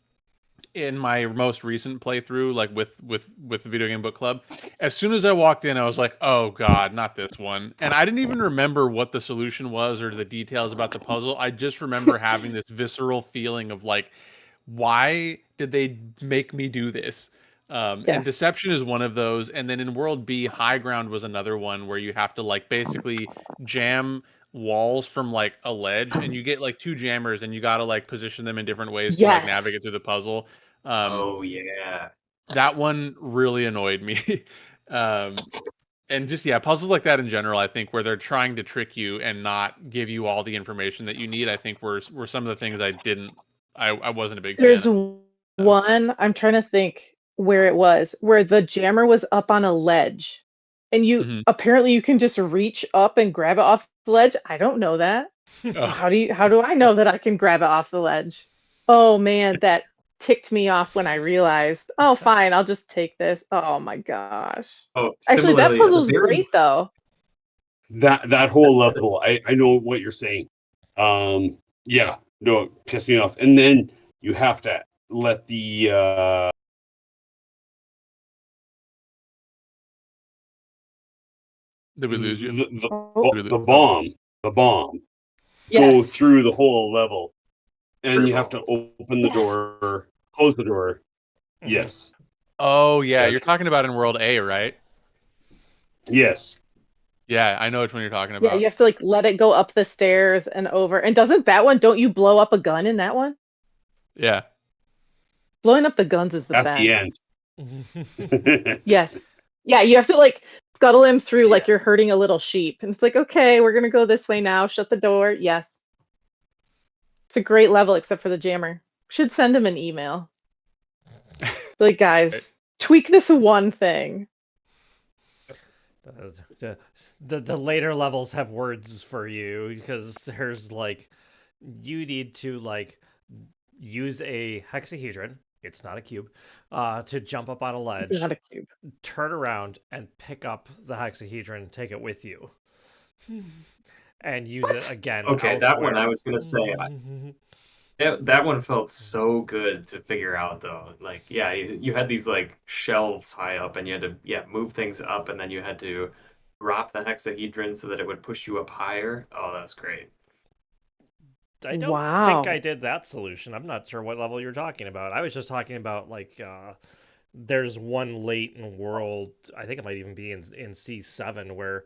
in my most recent playthrough, like with the video game book club, as soon as I walked in, I was like, "Oh God, not this one!" And I didn't even remember what the solution was or the details about the puzzle. I just remember having this visceral feeling of like, "Why did they make me do this?" And Yes. deception is one of those. And then in World B, High Ground was another one where you have to like basically jam walls from like a ledge, and you get like 2 jammers and you got to like position them in different ways to like Yes. navigate through the puzzle. um Oh yeah. that one really annoyed me. um and just yeah, puzzles like that in general, I think, where they're trying to trick you and not give you all the information that you need, I think were some of the things I wasn't a big fan There's of. one, I'm trying to think where it was, where the jammer was up on a ledge, and Mhm. you can just reach up and grab it off the ledge. I don't know that. Oh, How do I know that I can grab it off the ledge? Oh man, that ticked me off when I realized, oh fine, I'll just take this. Oh my gosh. Oh, Actually, that similarly, at the puzzle's very great though. That whole level, I know what you're saying. Yeah, no, it pissed me off. And then you have to let did we lose you? Oh, Did we the oh. bomb go yes. through the whole level, and you have to brutal. open the Yes. door, close the door. Mhm. Yes, Oh yeah, you're that's talking about in World A, right? yes. Yeah, I know which one you're talking Yeah, you about. have to like let it go up the stairs and over. And doesn't that one, don't you blow up a gun in that one? Yeah. Blowing up the guns is the At the end. best. Yes. Yeah, you have to like scuttle him through Yeah. like you're herding a little sheep. And it's like, okay, we're gonna go this way now. Shut the door. Yes. It's a great level except for the jammer. Should send him an email. Like, Right. guys, tweak this one thing. The later levels have words for you because there's like you need to like use a hexahedron. It's not a cube. To jump up on a ledge, Not a cube. turn around and pick up the hexahedron, take it with you, and use it What? again Okay, that one I elsewhere. was gonna say. That one felt so good to figure out though. Like, yeah, you had these like shelves high up, and you had to move things up, and then you had to drop the hexahedron so that it would push you up higher. Oh, that's great. I don't think I Wow. did that solution. I'm not sure what level you're talking about. I was just talking about like there's one late in world. I think it might even be in C7 where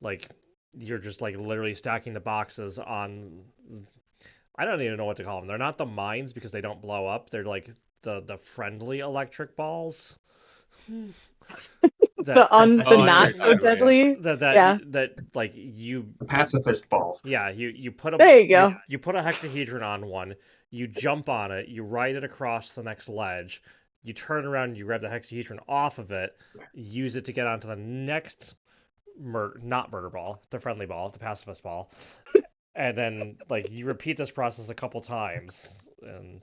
like you're just like literally stacking the boxes on. I don't even know what to call them. They're not the mines because they don't blow up. They're like the friendly electric balls that The Oh, I know what you're not so talking about, yeah. deadly. that that Yeah. that like you The pacifist balls. yeah you put a There you go. you put a hexahedron on one, you jump on it, you ride it across the next ledge, you turn around, you grab the hexahedron off of it, use it to get onto the next not murder ball, the friendly ball, the pacifist ball, and then like you repeat this process a couple times, and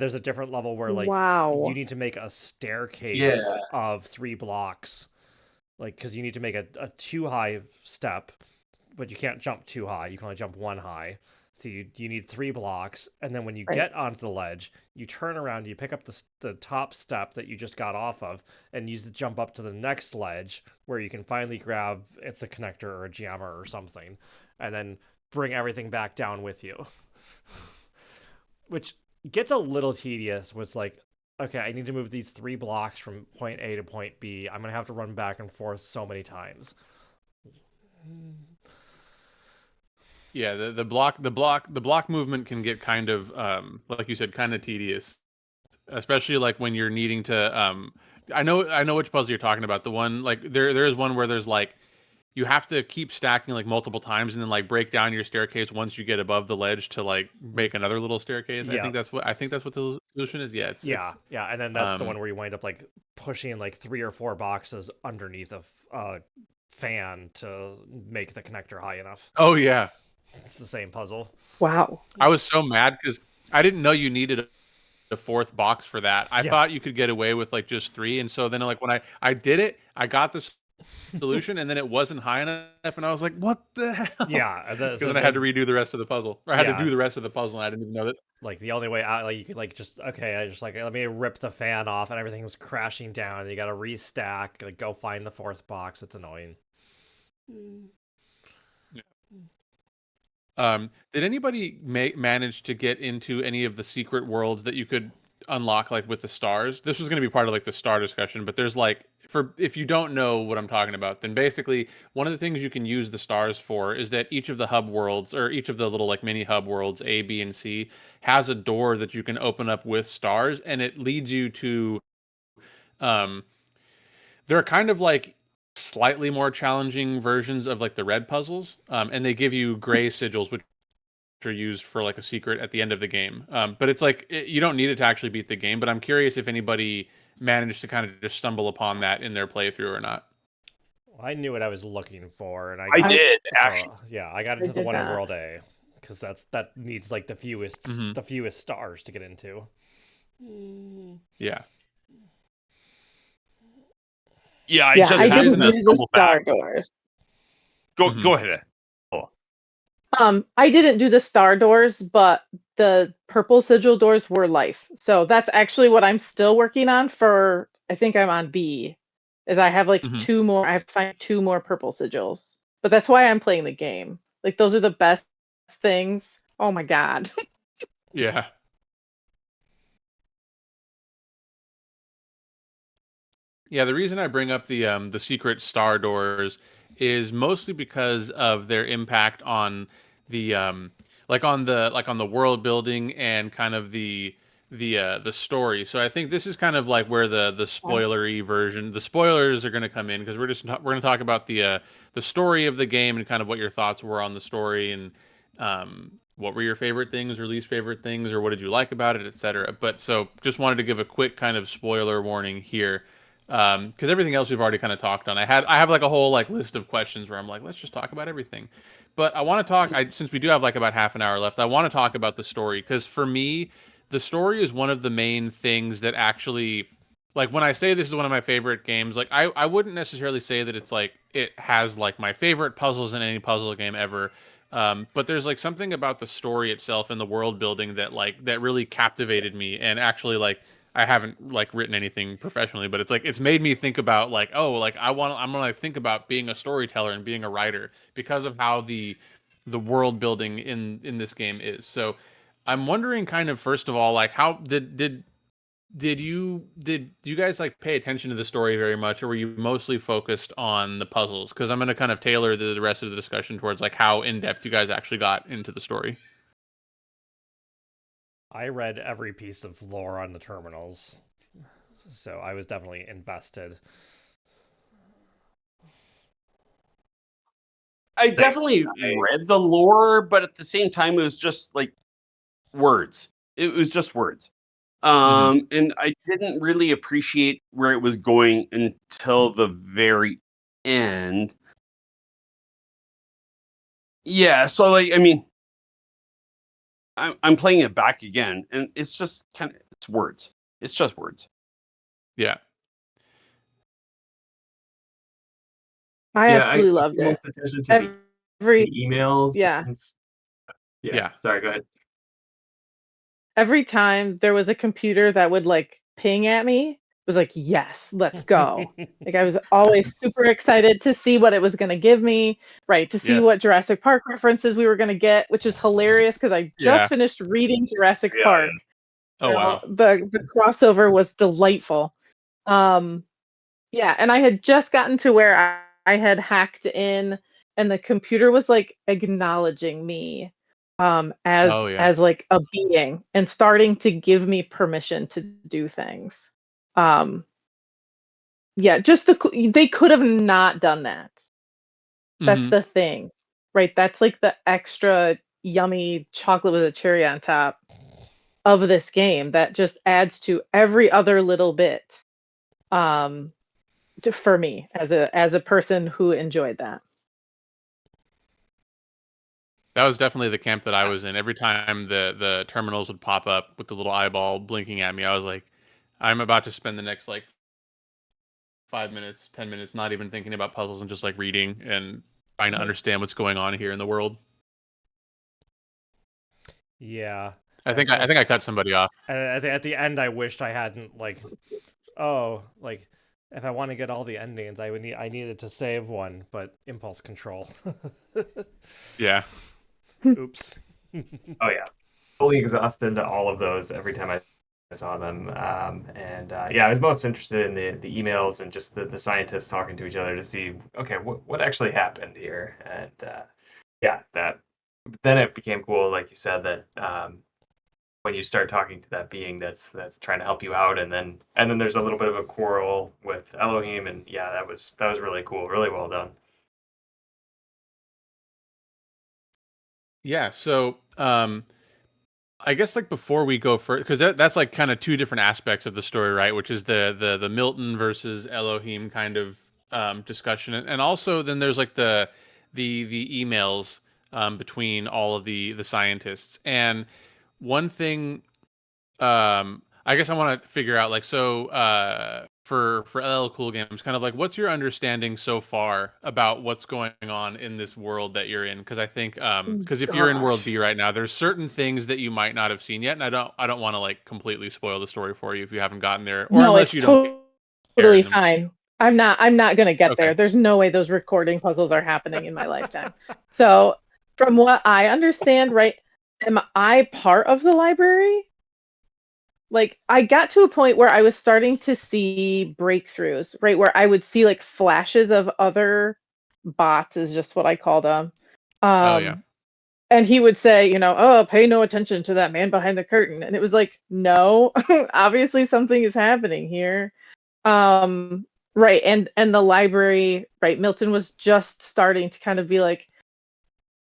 there's a different level where like you Wow. need to make a Yeah. staircase of 3 blocks, like because you need to make a 2 high step, but you can't jump too high. You can only jump 1 high. So you need 3 blocks, and then when you Right. get onto the ledge, you turn around, you pick up the top step that you just got off of, and use to jump up to the next ledge where you can finally grab it's a connector or a jammer or something, and then bring everything back down with you. Which gets a little tedious. Was like, okay, I need to move these 3 blocks from point A to point B. I'm gonna have to run back and forth so many times. Yeah, the block movement can get kind of like you said, kind of tedious, especially like when you're needing to I know which puzzle you're talking about. The one like there is one where there's like you have to keep stacking like multiple times and then like break down your staircase once you get above the ledge to like make another little staircase. Yeah. I think that's what the solution is. Yeah, Yeah, and then that's the um, one where you wind up like pushing like 3 or 4 boxes underneath a fan to make the connector high enough. oh yeah. It's the same puzzle. Wow. I was so mad because I didn't know you needed a 4th box for that. I Yeah. thought you could get away with like just 3, and so then like when I did it, I got this solution, and then it wasn't high enough, and I was like, "What the hell?" Yeah, Because so then I had to redo the rest of the puzzle, or I had Yeah. to do the rest of the puzzle, and I didn't even know that. like the only way out, like you could like just okay, I just like let me rip the fan off, and everything was crashing down. And you got to restack, like go find the 4th box. It's annoying. Did anybody manage to get into any of the secret worlds that you could unlock, like with the stars? This was going to be part of like the star discussion, but there's like for if you don't know what I'm talking about, then basically one of the things you can use the stars for is that each of the hub worlds or each of the little like mini hub worlds A, B, and C has a door that you can open up with stars, and it leads you to um they're kind of like slightly more challenging versions of like the red puzzles, and they give you gray sigils, which are used for like a secret at the end of the game. But it's like you don't need it to actually beat the game. But I'm curious if anybody managed to kind of just stumble upon that in their playthrough or not. I knew what I was looking for, and I did actually. yeah, I got I into the did one in not. World A because that needs like the fewest stars to get into. Yeah. Yeah, I Yeah, just I happened didn't to do the stumble star back. doors. Go ahead. I didn't do the star doors, but the purple sigil doors were life. So that's actually what I'm still working on for. I think I'm on B. Is I have like Mhm. 2 more. I have to find 2 more purple sigils. But that's why I'm playing the game. Like those are the best things. Oh my god. Yeah. Yeah, the reason I bring up the secret star doors is mostly because of their impact on the like on the world building and kind of the story. So I think this is kind of like where the spoilery version, the spoilers are going to come in because we're going to talk about the story of the game and kind of what your thoughts were on the story and what were your favorite things or least favorite things or what did you like about it, etc. But so just wanted to give a quick kind of spoiler warning here because everything else we've already kind of talked on. I have like a whole like list of questions where I'm like, let's just talk about everything. But I want to talk. Since we do have like about half an hour left, I want to talk about the story because for me, the story is one of the main things that actually, like when I say this is one of my favorite games, like I wouldn't necessarily say that it's like it has like my favorite puzzles in any puzzle game ever. But there's like something about the story itself and the world building that like that really captivated me and actually like I haven't like written anything professionally, but it's like it's made me think about like, oh, like I'm gonna think about being a storyteller and being a writer because of how the world building in this game is. So I'm wondering kind of first of all, like how did you guys like pay attention to the story very much, or were you mostly focused on the puzzles? Because I'm gonna kind of tailor the rest of the discussion towards like how in depth you guys actually got into the story. I read every piece of lore on the terminals, so I was definitely invested. I definitely read the lore, but at the same time, it was just like words. It was just words. And I didn't really appreciate where it was going until the very end. Yeah, so like I mean, I'm playing it back again, and it's just kind of it's words. It's just words. Yeah. I Yeah, absolutely I loved paid it. most attention to the Every emails yeah. and Yeah. Sorry, go ahead. Every time there was a computer that would like ping at me, it was like, yes, let's go. Like I was always super excited to see what it was going to give me, right? To see Yes. what Jurassic Park references we were going to get, which is hilarious because I just Yeah. finished reading Jurassic Yeah, Park. Oh wow. The crossover was delightful. Yeah, and I had just gotten to where I had hacked in and the computer was like acknowledging me Oh yeah. as like a being and starting to give me permission to do things. Um yeah, just they could have not done that. That's Hmm. the thing. Right? That's like the extra yummy chocolate with a cherry on top of this game that just adds to every other little bit. Um for me as a person who enjoyed that. That was definitely the camp that I was in. Every time the terminals would pop up with the little eyeball blinking at me, I was like, I'm about to spend the next like 5 minutes, 10 minutes, not even thinking about puzzles and just like reading and trying to understand what's going on here in the world. Yeah. I think That's I cut somebody off. at the end, I wished I hadn't like, oh, like if I want to get all the endings, I needed to save one, but impulse control. Yeah. Oops. Oh yeah, fully exhausted all of those every time I saw them. And yeah, I was most interested in the emails and just the scientists talking to each other to see, okay, what actually happened here. And yeah, that then it became cool, like you said, that when you start talking to that being that's trying to help you out, and then there's a little bit of a quarrel with Elohim, and yeah, that was really cool, really well done. Yeah. So I guess like before we go further, because that's like kind of two different aspects of the story, right? Which is the Milton versus Elohim kind of discussion, and also then there's like the emails between all of the scientists. And one thing, I guess I want to figure out like so for LL Cool Games, kind of like what's your understanding so far about what's going on in this world that you're in? Because I think because if you're in World B Gosh. right now, there's certain things that you might not have seen yet, and I don't want to like completely spoil the story for you if you haven't gotten there, or No, unless it's you don't care. totally And then, fine. I'm not going to get okay, there. There's no way those recording puzzles are happening in my lifetime. So, from what I understand, right, am I part of the library? Like I got to a point where I was starting to see breakthroughs, right, where I would see like flashes of other bots is just what I call them. oh yeah, Um and he would say, oh, pay no attention to that man behind the curtain. And it was like, no, obviously something is happening here. Um, right. And the library, right, Milton was just starting to kind of be like,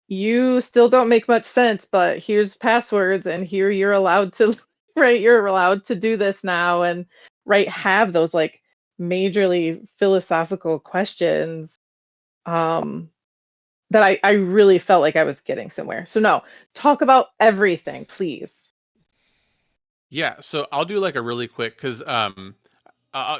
you still don't make much sense, but here's passwords and here you're allowed to right, you're allowed to do this now and right have those like majorly philosophical questions. Um that I really felt like I was getting somewhere. So no, talk about everything, please. yeah. So I'll do like a really quick because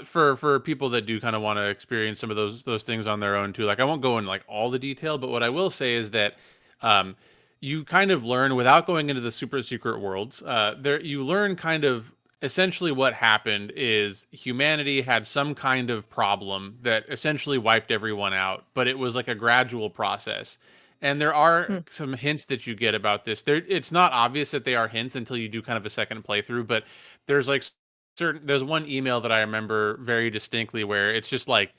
for people that do kind of want to experience some of those things on their own too, like I won't go in like all the detail, but what I will say is that um you kind of learn without going into the super secret worlds. There you learn kind of essentially what happened is humanity had some kind of problem that essentially wiped everyone out, but it was like a gradual process. And there are Hmm. some hints that you get about this. There, it's not obvious that they are hints until you do kind of a second playthrough, but there's like there's one email that I remember very distinctly where it's just like,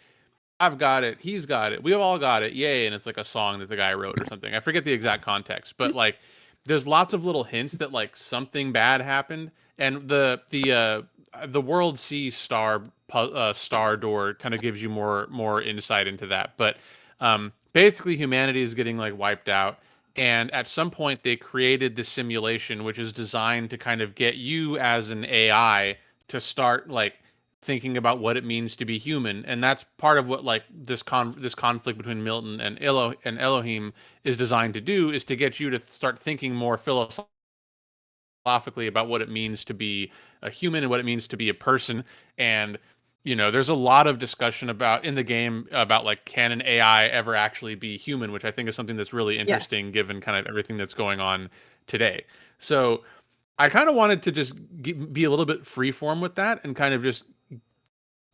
I've got it, he's got it, we've all got it, yay, and it's like a song that the guy wrote or something. I forget the exact context, but like there's lots of little hints that like something bad happened, and the world C star door kind of gives you more insight into that. But basically humanity is getting like wiped out, and at some point they created this simulation which is designed to kind of get you as an AI to start like thinking about what it means to be human, and that's part of what like this conflict between Milton and Elohim is designed to do, is to get you to start thinking more philosophically about what it means to be a human and what it means to be a person. And there's a lot of discussion about in the game about like, can an AI ever actually be human, which I think is something that's really Yes. interesting given kind of everything that's going on today. So I kind of wanted to just be a little bit freeform with that and kind of just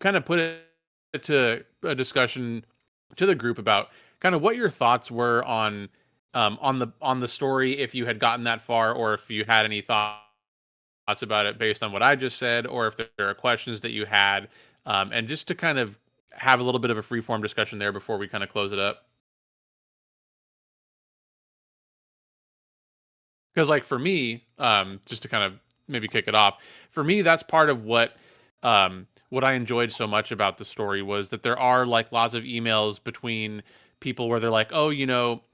kind of put it to a discussion to the group about kind of what your thoughts were on the story, if you had gotten that far, or if you had any thoughts about it based on what I just said, or if there are questions that you had, and just to kind of have a little bit of a free form discussion there before we kind of close it up. Because like for me, just to kind of maybe kick it off, for me that's part of what I enjoyed so much about the story was that there are like lots of emails between people where they're like, oh,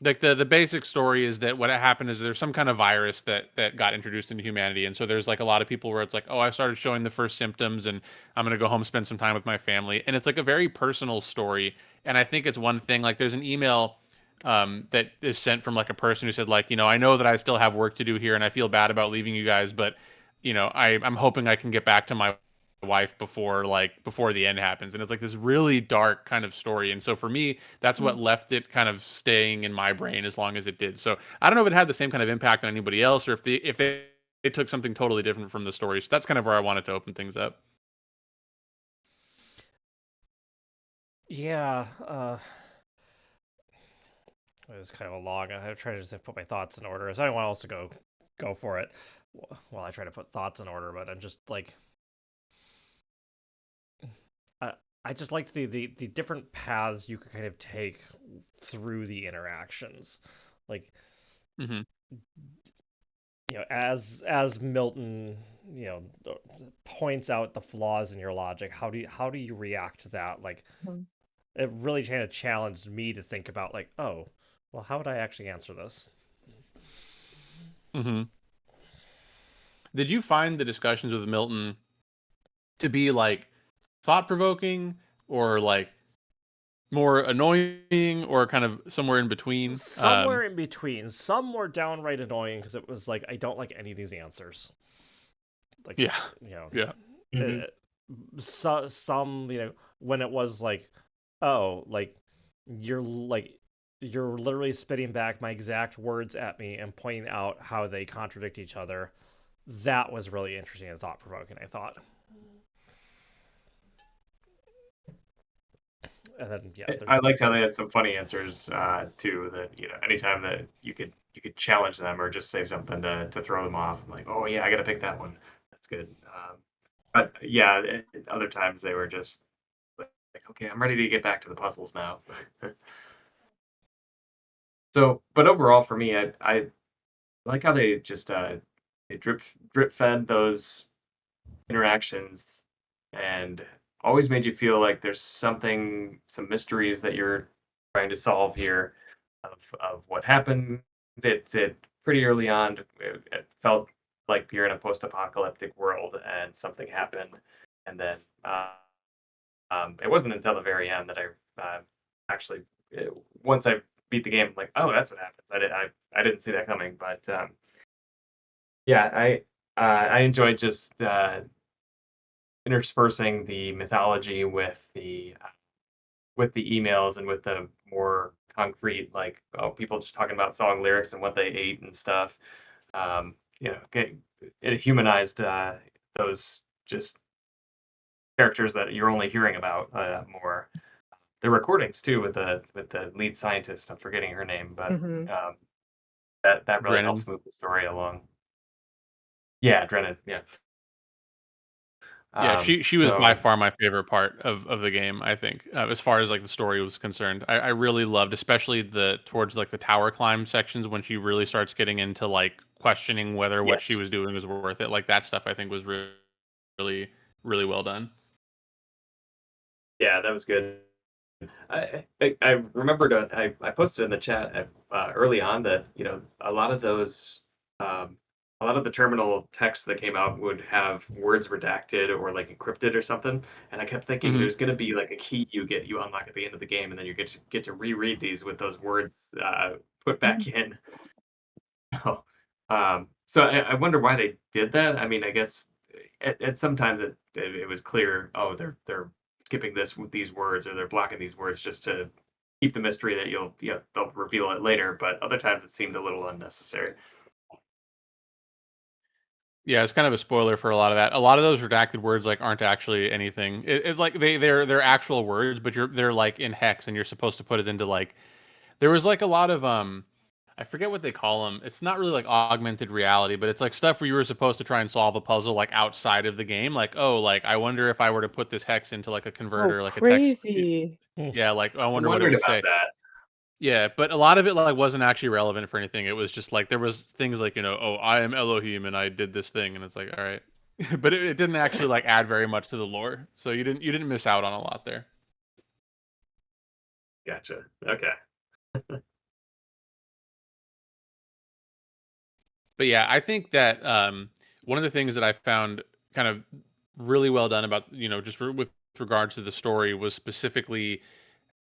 like the basic story is that what happened is there's some kind of virus that got introduced into humanity, and so there's like a lot of people where it's like, oh, I started showing the first symptoms, and I'm gonna go home spend some time with my family, and it's like a very personal story, and I think it's one thing like there's an email that is sent from like a person who said like, I know that I still have work to do here and I feel bad about leaving you guys, but I'm hoping I can get back to my wife before the end happens. And it's like this really dark kind of story. And so for me, that's what left it kind of staying in my brain as long as it did. So I don't know if it had the same kind of impact on anybody else, or if they took something totally different from the story. So that's kind of where I wanted to open things up. Yeah, it was kind of a long. I try to just put my thoughts in order. So anyone else to go for it while I try to put thoughts in order. But I'm just like, I just liked the different paths you could kind of take through the interactions, like Mm-hmm. as Milton points out the flaws in your logic. How do you react to that? Like, it really kind of challenged me to think about like, oh, well, how would I actually answer this? Mm-hmm. Did you find the discussions with Milton to be like thought provoking, or like more annoying, or kind of somewhere in between? Somewhere in between. Some were downright annoying because it was like, I don't like any of these answers. Like, Yeah. Yeah. Some when it was like, oh, like you're literally spitting back my exact words at me and pointing out how they contradict each other. That was really interesting and thought provoking, I thought. And then I liked how they had some funny answers too. That anytime that you could challenge them or just say something to throw them off. I'm like, oh yeah, I got to pick that one. That's good. But yeah, other times they were just like, okay, I'm ready to get back to the puzzles now. So, but overall for me, I like how they just they drip fed those interactions and always made you feel like there's some mysteries that you're trying to solve here of what happened. It pretty early on, it felt like you're in a post-apocalyptic world and something happened, and then it wasn't until the very end that I actually once I beat the game, I'm like, oh, that's what happens. I didn't see that coming, but yeah, I enjoyed just interspersing the mythology with the emails and with the more concrete, like, oh, people just talking about song lyrics and what they ate and stuff. It humanized those just characters that you're only hearing about more. The recordings too with the lead scientist. I'm forgetting her name, but that really Drennan. helps move the story along. Yeah, Drennan. Yeah. Yeah, she was by So far my favorite part of the game, I think, as far as like the story was concerned. I really loved, especially the towards like the tower climb sections when she really starts getting into like questioning whether what she yes, was doing was worth it. Like that stuff, I think was really, really well done. yeah, that was good. I remembered I posted in the chat early on that a lot of those a lot of the terminal text that came out would have words redacted or like encrypted or something, and I kept thinking Hmm. there's going to be like a key you unlock at the end of the game, and then you get to reread these with those words put back in. So I wonder why they did that. I mean, I guess at sometimes it was clear, oh, they're skipping this with these words or they're blocking these words just to keep the mystery that they'll reveal it later. But other times it seemed a little unnecessary. Yeah, it's kind of a spoiler for a lot of that. A lot of those redacted words like aren't actually anything. It's like they're actual words, but they're like in hex, and you're supposed to put it into like there was like a lot of I forget what they call them. It's not really like augmented reality, but it's like stuff where you were supposed to try and solve a puzzle like outside of the game. Like, oh, like I wonder if I were to put this hex into like a Oh, converter, like a text. crazy. Yeah, like I I wonder what it wondered would about say. that. Yeah, but a lot of it like wasn't actually relevant for anything. It was just like there was things like, oh, I am Elohim and I did this thing, and it's like, all right. But it didn't actually like add very much to the lore. So you didn't miss out on a lot there. Gotcha. Okay. But yeah, I think that one of the things that I found kind of really well done about, just with regards to the story was specifically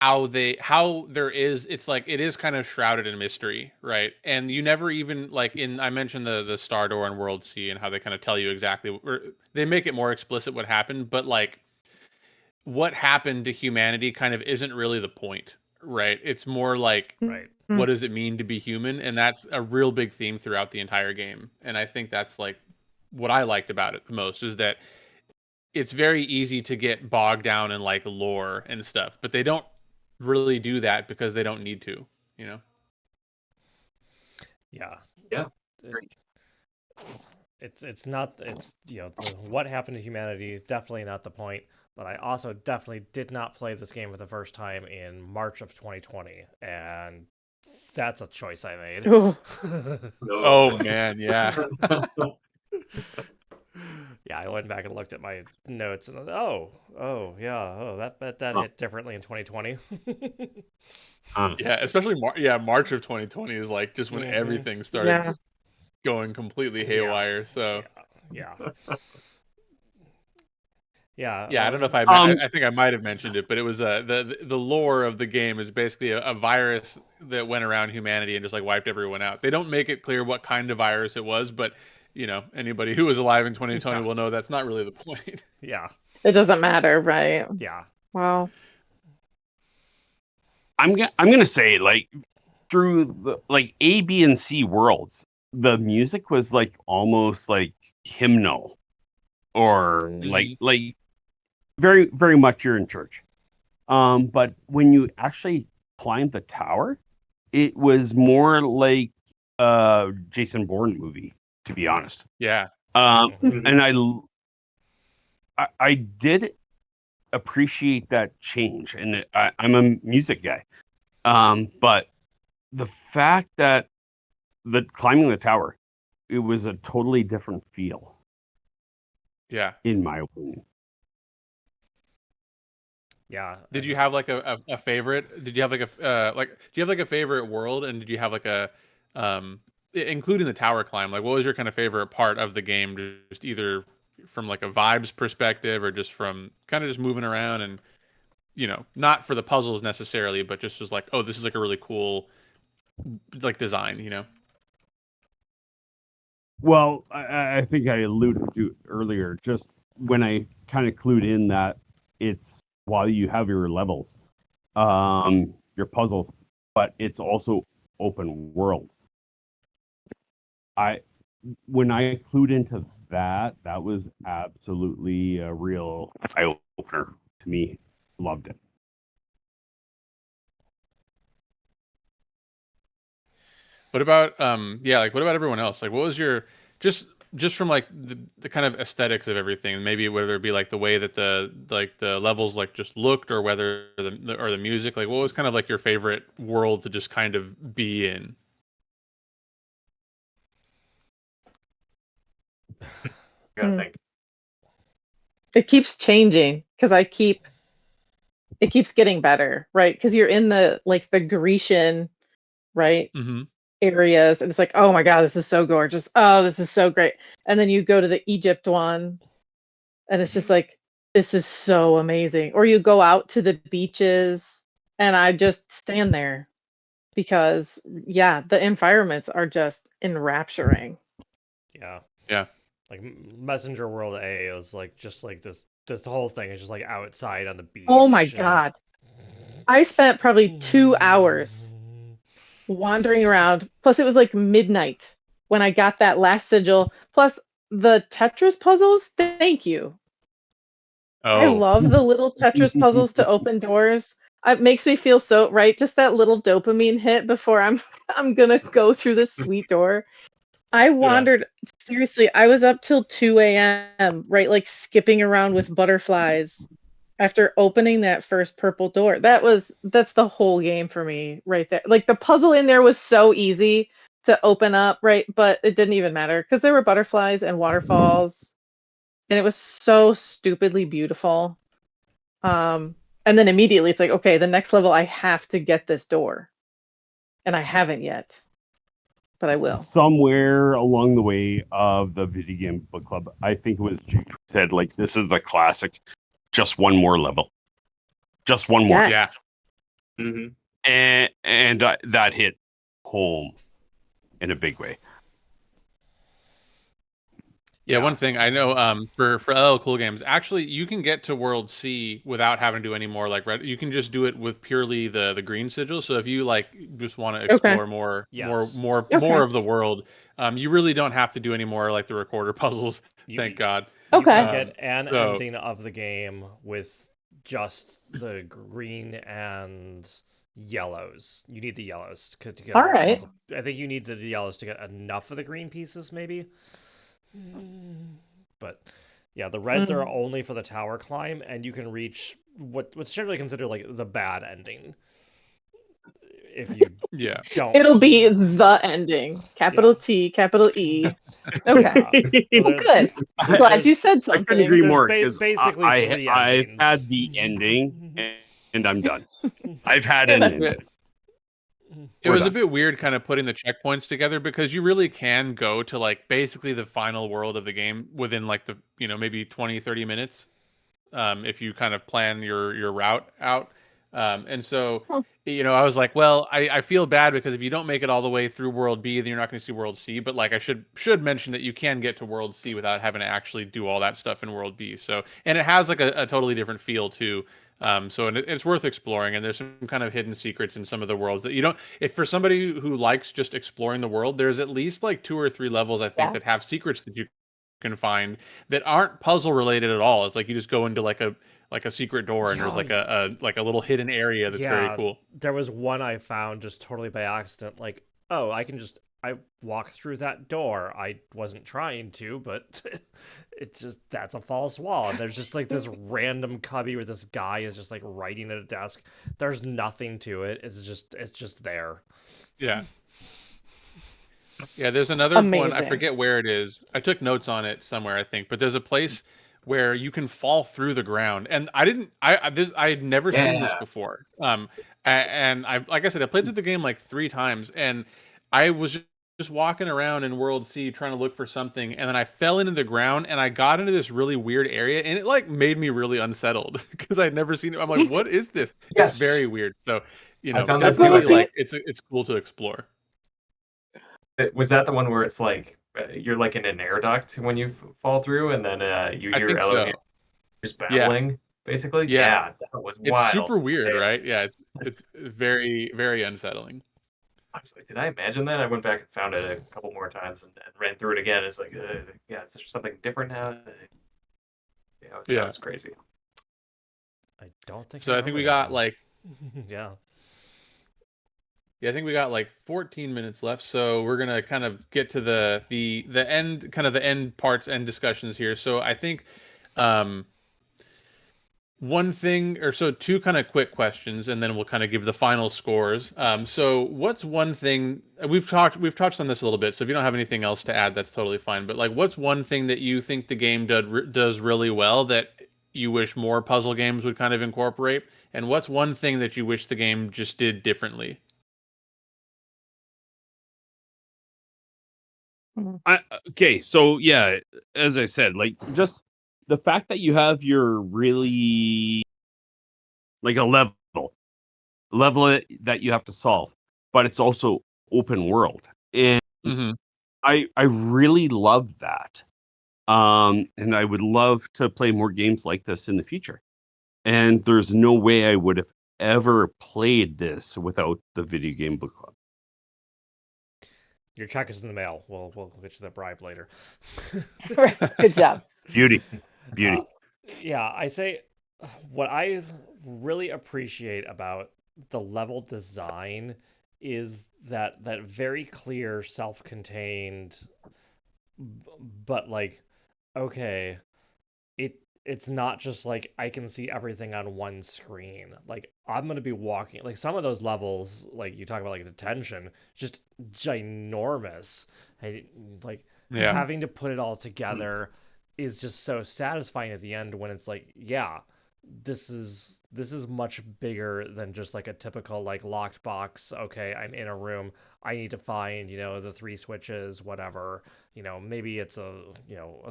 how there is it's like it is kind of shrouded in mystery, right? And you never even like in I mentioned the Star Door and World C and how they kind of tell you exactly, or they make it more explicit what happened, but like what happened to humanity kind of isn't really the point, right? It's more like Right. what does it mean to be human, and that's a real big theme throughout the entire game. And I think that's like what I liked about it the most is that it's very easy to get bogged down in like lore and stuff, but they don't really do that because they don't need to, you know. Yeah. Yeah. It- it's not what happened to humanity is definitely not the point, but I also definitely did not play this game for the first time in March of 2020, and that's a choice I made. Ooh. Oh man, yeah. Yeah, I went back and looked at my notes and that Huh. hit differently in 2020. Yeah, especially March of 2020 is like just when everything started Yeah. just going completely haywire. So Yeah. Yeah. yeah, I don't know if I think I might have mentioned it, but it was the lore of the game is basically a virus that went around humanity and just like wiped everyone out. They don't make it clear what kind of virus it was, but anybody who was alive in 2020 will know that's not really the point. Yeah. It doesn't matter, right? Yeah. Wow. I'm gonna say like through the like A, B, and C worlds, the music was like almost like hymnal or like very very much you're in church. But when you actually climbed the tower, it was more like a Jason Bourne movie, to be honest. Yeah. And I did appreciate that change, and I'm a music guy. But the fact that the climbing the tower, it was a totally different feel, Yeah. in my opinion. Yeah. Did you have like a favorite? Did you have like do you have like a favorite world, and did you have like a including the tower climb? Like, what was your kind of favorite part of the game? Just either from like a vibes perspective, or just from kind of just moving around and not for the puzzles necessarily, but just like, oh, this is like a really cool like design. Well, I think I alluded to it earlier, just when I kind of clued in that it's while you have your levels, your puzzles, but it's also open world. When I clued into that was absolutely a real eye opener to me. Loved it. What about like what about everyone else? Like what was your just from like the kind of aesthetics of everything, maybe whether it be like the way that the levels like just looked, or whether the music, like what was kind of like your favorite world to just kind of be in? Gotta think. It keeps changing because it keeps getting better, right? Because you're in the Grecian, right, Mm-hmm. areas, and it's like, oh my god, this is so gorgeous. Oh, this is so great. And then you go to the Egypt one, and it's just like, this is so amazing. Or you go out to the beaches, and I just stand there because, yeah, the environments are just enrapturing. Yeah. Yeah. Like Messenger World A is like just like this whole thing is just like outside on the beach. Oh my and- god. I spent probably 2 hours wandering around. Plus, it was like midnight when I got that last sigil. Plus, the Tetris puzzles, thank you. I Oh, love the little Tetris puzzles to open doors. It makes me feel so right. Just that little dopamine hit before I'm I'm gonna go through this sweet door. I wandered seriously. I was up till 2 a.m. Right, like skipping around with butterflies after opening that first purple door. That's the whole game for me right there. Like the puzzle in there was so easy to open up, right? But it didn't even matter because there were butterflies and waterfalls, and it was so stupidly beautiful. Um, and then immediately it's like, okay, the next level I have to get this door. And I haven't yet, but I will. Somewhere along the way of the video game book club, I think it was Jake who said, like, this is the classic, just one more level, just one more. yeah. Yes. Hmm. And that hit home in a big way. Yeah, one thing I know for LL Cool Games, actually you can get to World C without having to do any more like red. You can just do it with purely the green sigil. So if you like just want to Okay. explore more Yes. Okay. of the world, you really don't have to do any more like the recorder puzzles. You- Thank God. You Okay. can get an So- ending of the game with just the green and yellows. You need the yellows to get All all the right. puzzle. I think you need the yellows to get enough of the green pieces, maybe. But yeah, the reds are only for the tower climb, and you can reach what's generally considered like the bad ending. If you Yeah. don't, It'll be the ending. Capital T, capital E. Okay. Well, Well, good. I'm glad you said I couldn't agree something. more There's because basically three I've endings. had the ending and I'm done. I've had an ending. It We're was a done. bit weird kind of putting the checkpoints together because you really can go to like basically the final world of the game within like the, maybe 20, 30 minutes. If you kind of plan your route out. And so, Hmm. I was like, well, I feel bad because if you don't make it all the way through World B, then you're not going to see World C. But like, I should mention that you can get to World C without having to actually do all that stuff in World B. So, and it has like a totally different feel too. So and it's worth exploring, and there's some kind of hidden secrets in some of the worlds that you don't. If for somebody who likes just exploring the world, there's at least like 2 or 3 levels I think Yeah. that have secrets that you can find that aren't puzzle related at all. It's like you just go into like a secret door and there's like a little hidden area that's very cool. There was one I found just totally by accident. Like, oh, I walked through that door. I wasn't trying to, but it's just that's a false wall. And there's just like this random cubby where this guy is just like writing at a desk. There's nothing to it. It's just there. Yeah. Yeah, there's another one. I Amazing. forget where it is. I took notes on it somewhere, I think. But there's a place where you can fall through the ground, and I had never seen this before. And I like I said, I played through the game like 3 times, and I was just walking around in World C trying to look for something, and then I fell into the ground, and I got into this really weird area, and it like made me really unsettled because I'd never seen it. I'm like, what is this? Yes. It's very weird. So I found that definitely too. like it's cool to explore. Was that the one where it's like you're like in an air duct when you fall through, and then you I hear think so. elevators babbling, basically? Yeah. That was It's wild. super weird, Yeah. right? Yeah, it's very, very unsettling. I was like, did I imagine that? I went back and found it a couple more times and ran through it again. It's like, yeah, is there something different now? Yeah, Yeah. that was crazy. I don't think. So I think we remember that got one. like Yeah. I think we got like 14 minutes left. So we're gonna kind of get to the end, kind of the end parts and discussions here. So I think one thing or so, two kind of quick questions, and then we'll kind of give the final scores. So what's one thing we've touched on this a little bit. So if you don't have anything else to add, that's totally fine. But like, what's one thing that you think the game does really well that you wish more puzzle games would kind of incorporate? And what's one thing that you wish the game just did differently? Okay, so yeah, as I said, like just the fact that you have your really like a level that you have to solve, but it's also open world, and Mm-hmm. I really love that. And I would love to play more games like this in the future. And there's no way I would have ever played this without the video game book club. Your check is in the mail. We'll get you the bribe later. Good job. Beauty. Beauty. Yeah, I say what I really appreciate about the level design is that very clear, self-contained, but like, okay, it's not just like I can see everything on one screen. Like I'm gonna be walking like some of those levels, like you talk about like detention, just ginormous. I, like Yeah. having to put it all together is just so satisfying at the end when it's like, yeah, this is much bigger than just like a typical like locked box. Okay, I'm in a room. I need to find, the three switches, whatever. Maybe it's a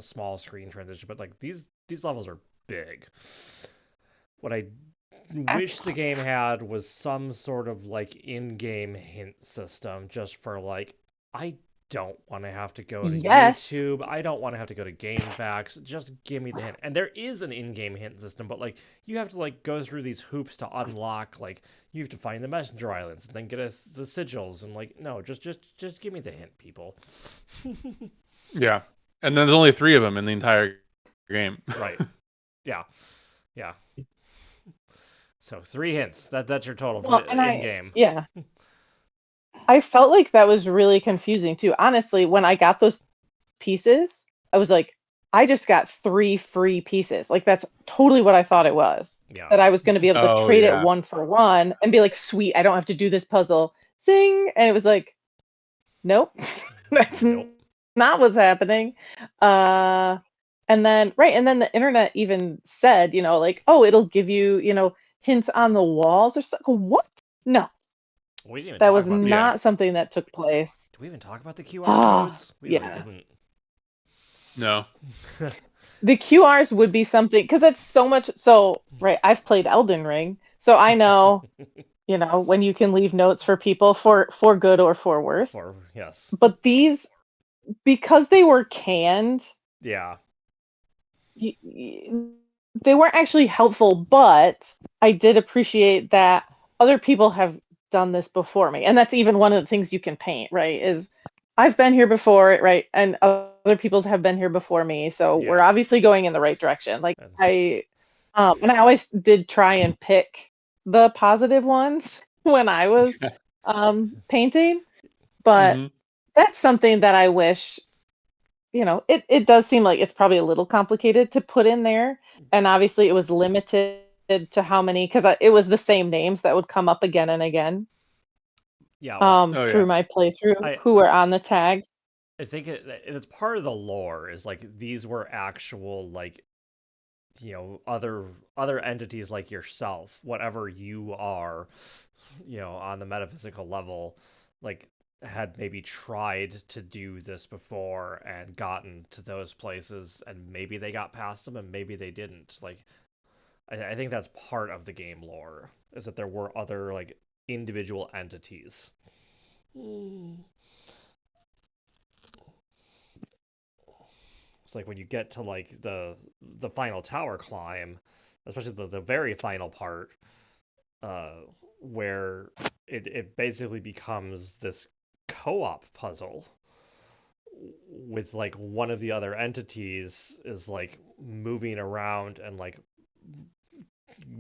small screen transition, but like these levels are big. What I wish the game had was some sort of like in-game hint system just for like I don't want to have to go to Yes. YouTube. I don't want to have to go to GameFAQs. Just give me the hint. And there is an in-game hint system, but like you have to like go through these hoops to unlock like you have to find the messenger islands and then get the sigils and like no, just give me the hint, people. Yeah. And then there's only 3 of them in the entire game. Right. Yeah. Yeah. So 3 hints. That's your total Well, for and in game. yeah, I felt like that was really confusing too. Honestly, when I got those pieces, I was like, I just got 3 free pieces. Like that's totally what I thought it was. Yeah. That I was going to be able to Oh, trade it yeah. 1 for 1 and be like, sweet, I don't have to do this puzzle. Sing, and it was like, nope, that's Nope. not what's happening. And then the internet even said, like, oh, it'll give you, hints on the walls or something. What? No, We didn't even that talk was about the. Yeah. not something that took place. Did we even talk about the QR Ah, codes? We really yeah. didn't. No. The QRs would be something because it's so much. So, right, I've played Elden Ring, so I know, when you can leave notes for people for good or for worse. Or yes. But these, because they were canned, Yeah. they weren't actually helpful, but I did appreciate that other people have done this before me. And that's even one of the things you can paint, right? Is I've been here before, right? And other people's have been here before me. So we're Yes. obviously going in the right direction. Like And- and I always did try and pick the positive ones when I was painting. But Mhm. that's something that I wish, it does seem like it's probably a little complicated to put in there. And obviously it was limited to how many, because it was the same names that would come up again and again Yeah. Well, Oh, through yeah. my playthrough I who were on the tags. I think it's part of the lore is like these were actual like other entities like yourself, whatever you are, on the metaphysical level, like had maybe tried to do this before and gotten to those places and maybe they got past them and maybe they didn't. Like I think that's part of the game lore is that there were other like individual entities. It's like when you get to like the final tower climb, especially the very final part, uh, where it basically becomes this co-op puzzle with like one of the other entities is like moving around and like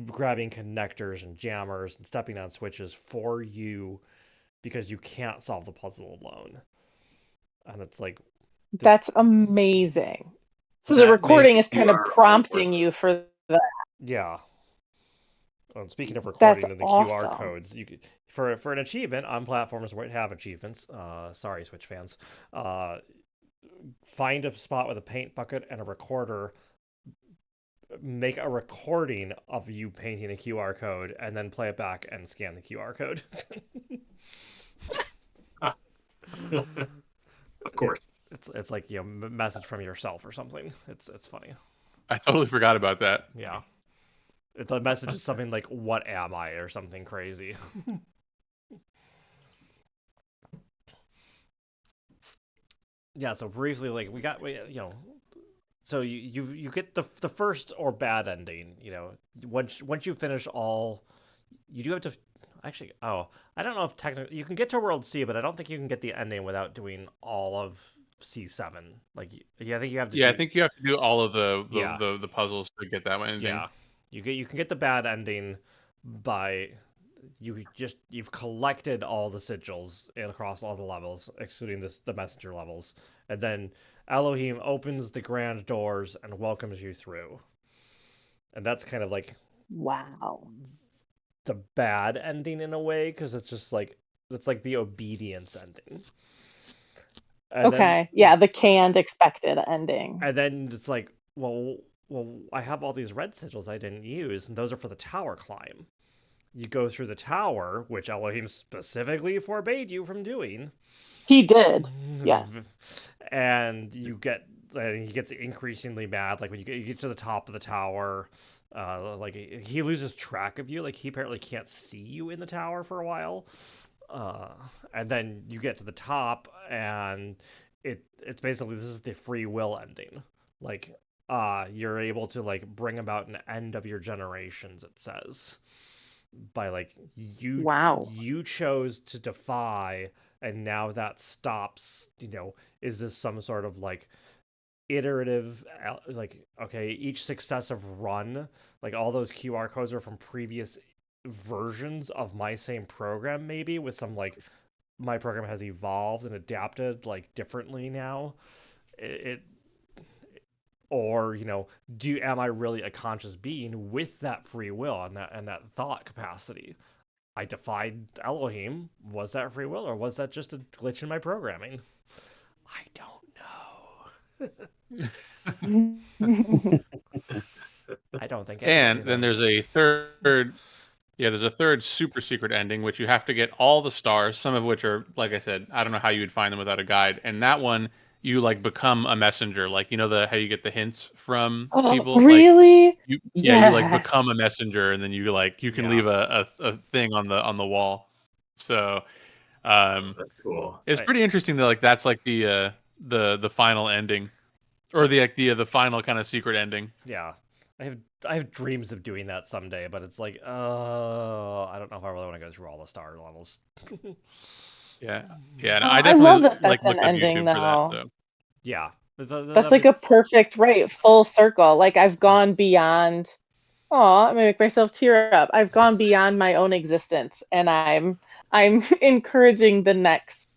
grabbing connectors and jammers and stepping on switches for you because you can't solve the puzzle alone. And it's like That's amazing. So the That recording makes is kind of QR prompting artwork. you for that. yeah. And speaking of That's recording and the QR awesome. codes, you could for an achievement on platforms where it have achievements. Sorry, Switch fans. Find a spot with a paint bucket and a recorder. Make a recording of you painting a QR code, and then play it back and scan the QR code. Of course. It's like message from yourself or something. It's funny. I totally forgot about that. Yeah. The message is something like "What am I?" or something crazy. Yeah. So briefly, like so you get the first or bad ending. Once you finish all, you do have to. actually, oh, I don't know if technically you can get to World C, but I don't think you can get the ending without doing all of C7. Like, yeah, I think you have to. Yeah, I do, think you have to do all of Yeah. the puzzles to get that ending. Yeah, you can get the bad ending by you've collected all the sigils across all the levels, excluding the messenger levels, and then Elohim opens the grand doors and welcomes you through. And that's kind of like Wow. the bad ending in a way, because it's like the obedience ending. And Okay. Yeah, the canned expected ending. And then it's like, well, I have all these red sigils I didn't use, and those are for the tower climb. You go through the tower, which Elohim specifically forbade you from doing. He did. Yes. And he gets increasingly mad. Like when you get to the top of the tower, like he loses track of you. Like he apparently can't see you in the tower for a while. And then you get to the top, and it's basically, this is the free will ending. Like you're able to like bring about an end of your generations, it says, by like Wow. you chose to defy, and now that stops. Is this some sort of like iterative, like, okay, each successive run, like all those QR codes are from previous versions of my same program, maybe with some like my program has evolved and adapted like differently now. It or am I really a conscious being with that free will and that thought capacity? I defied Elohim. Was that free will, or was that just a glitch in my programming? I don't know. I don't think And anybody then knows. there's a third. Yeah, there's a third super secret ending, which you have to get all the stars, some of which are, like I said, I don't know how you would find them without a guide. And that one, you like become a messenger, like how you get the hints from Oh, people, like really? you like become Yes. a messenger, and then you can Yeah. leave a thing on the wall. So, That's cool. it's pretty interesting that like that's like the final ending, or the final kind of secret ending. Yeah. I have dreams of doing that someday, but it's like, I don't know if I really want to go through all the star levels. Yeah, yeah. No, Oh, I I love definitely that like that's an looked up ending, YouTube for that. though. So. Yeah. That's like a perfect, right, full circle. Like I've gone beyond. Oh, I'm gonna make myself tear up. I've gone beyond my own existence, and I'm encouraging the next,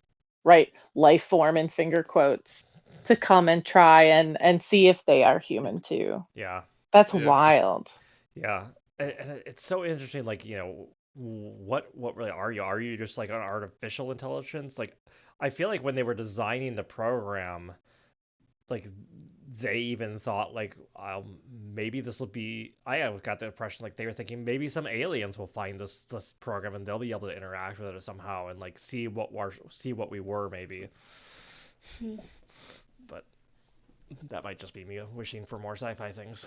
right, life form in finger quotes to come and try and see if they are human too. Yeah. That's Yeah. wild. Yeah. And it's so interesting, like, what really are you? Are you just like an artificial intelligence? Like, I feel like when they were designing the program, like they even thought like, maybe this will be. I got the impression like they were thinking maybe some aliens will find this program and they'll be able to interact with it somehow and like see what we were, maybe. But that might just be me wishing for more sci-fi things.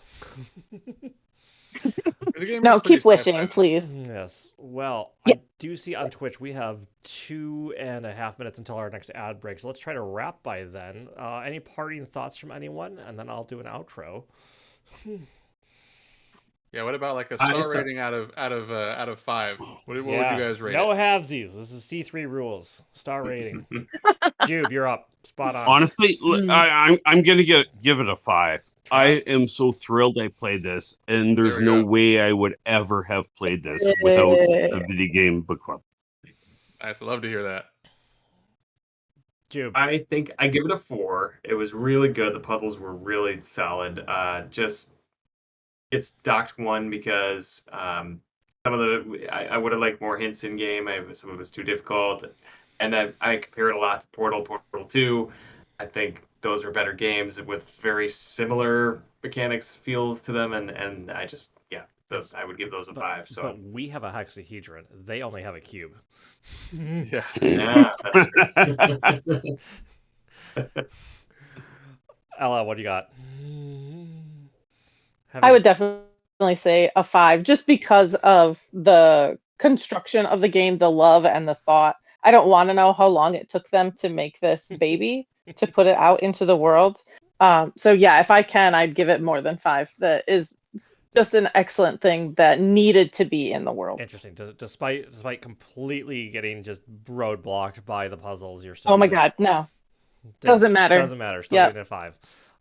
The game No, is pretty keep wishing, sci-fi. please. Yes. Well, Yeah. I do see on Twitch we have 2.5 minutes until our next ad break, so let's try to wrap by then. Any parting thoughts from anyone, and then I'll do an outro. Yeah, what about like a star rating out of 5? What would you guys rate no it? halvesies. This is C3 rules. Star rating. Jube, you're up. Spot on. Honestly, I'm gonna give it a 5. I Trav? am so thrilled I played this, and There there's we no go. way I would ever have played this without the video game book club. Nice. I love to hear that. Jube. I think I give it a 4. It was really good. The puzzles were really solid. Just it's docked 1 because some of I would have liked more hints in game. Some of it was too difficult, and then I compare it a lot to Portal 2. I think those are better games with very similar mechanics, feels to them, and I just those I would give those a 5. So But we have a hexahedron. They only have a cube. Yeah. yeah, that's true. Ella, what do you got? I would definitely say a 5, just because of the construction of the game, the love and the thought. I don't want to know how long it took them to make this baby to put it out into the world. So yeah, if I can, I'd give it more than 5. That is just an excellent thing that needed to be in the world. Interesting. Despite completely getting just roadblocked by the puzzles, you're still. Oh my god, no. Doesn't matter. Doesn't matter. Still getting a 5.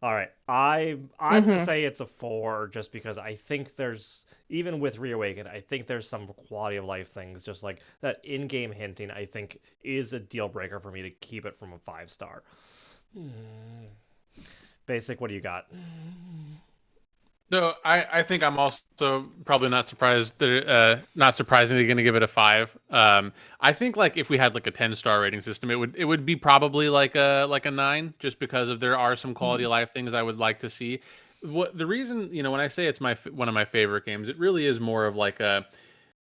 All right. I'm gonna say it's a 4 just because I think there's, even with Reawakened, I think there's some quality of life things, just like that in-game hinting, I think is a deal breaker for me to keep it from a 5-star. Basic, what do you got? So I think I'm also probably not surprised that not surprisingly going to give it a 5. I think like if we had like a 10-star rating system, it would be probably like a 9, just because of there are some quality of life things I would like to see. What the reason, when I say it's one of my favorite games, it really is more of like a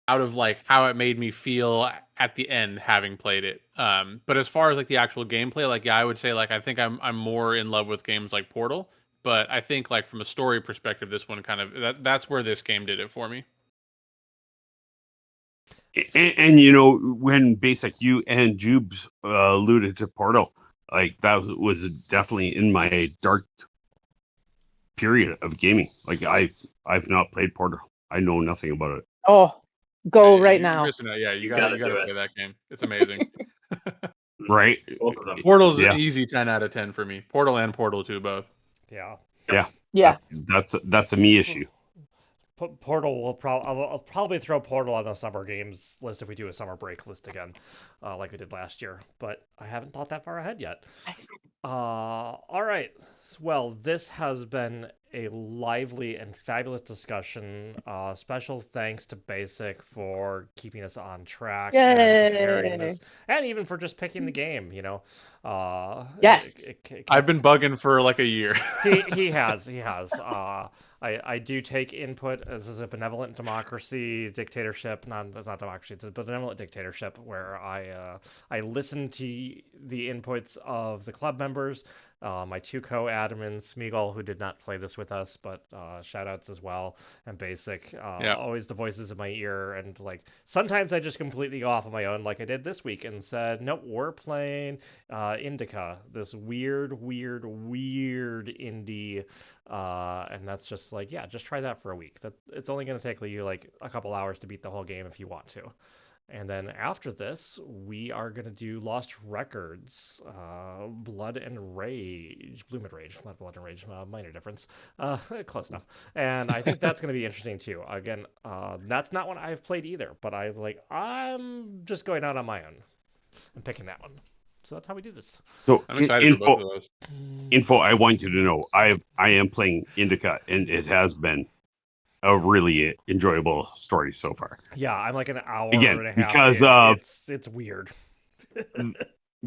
out of like how it made me feel at the end having played it. But as far as like the actual gameplay, like I would say like I think I'm more in love with games like Portal. But I think like from a story perspective, this one kind of that's where this game did it for me. And when Basic you and Jubes alluded to Portal, like that was definitely in my dark period of gaming. Like I've not played Portal. I know nothing about it. Oh, go right You're now. missing out. Yeah, you gotta gotta do play it. that game. It's amazing. Right? Both of them. Portal's Yeah. an easy 10 out of 10 for me. Portal and Portal 2 both. Yeah. Yeah. That's a me issue. Portal will I'll probably throw Portal on the summer games list if we do a summer break list again, like we did last year. But I haven't thought that far ahead yet. All right. Well, this has been a lively and fabulous discussion. Special thanks to Basic for keeping us on track and preparing this, and even for just picking the game. Yes. I've been bugging for like a year. he has. I do take input. This is a benevolent democracy dictatorship. That's not democracy. It's a benevolent dictatorship where I listen to the inputs of the club members, my 2 co-admins, Smeagol, who did not play this with us, but shout outs as well, and Basic. Always the voices in my ear, and like sometimes I just completely go off on my own, like I did this week, and said, nope, we're playing Indica, this weird indie, and that's just like, yeah, just try that for a week. That it's only going to take you like a couple hours to beat the whole game if you want to. And then after this, we are going to do Lost Records, Blood and Rage, Bloom and Rage, not Blood and Rage, minor difference, close enough. And I think that's going to be interesting too. Again, that's not one I've played either, but I'm just going out on my own and picking that one. So that's how we do this. So I'm excited for both of those. Info I want you to know. I am playing Indica, and it has been a really enjoyable story so far. Yeah, I'm like an hour Again, and a half because in. of It's weird.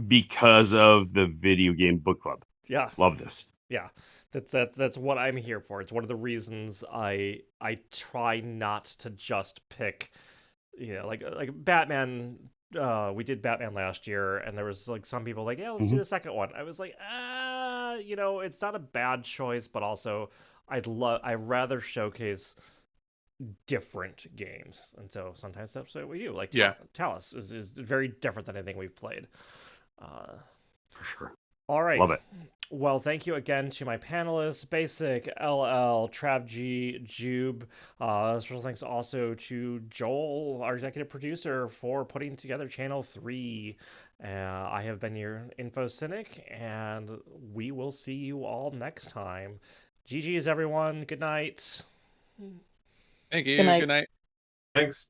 because of the video game book club. Yeah. Love this. Yeah. That's what I'm here for. It's one of the reasons I try not to just pick, like Batman. We did Batman last year, and there was like some people like, yeah, let's do the second one. I was like, it's not a bad choice, but also I'd rather showcase different games, and so sometimes that's what we do. Like Talos is very different than anything we've played. For sure. All right. Love it. Well, thank you again to my panelists, Basic, LL, Trav G, Jube. Special thanks also to Joel, our executive producer, for putting together Channel 3. I have been your Info Cynic, and we will see you all next time. GG's, everyone. Good night. Thank you. Good night. Good night. Thanks.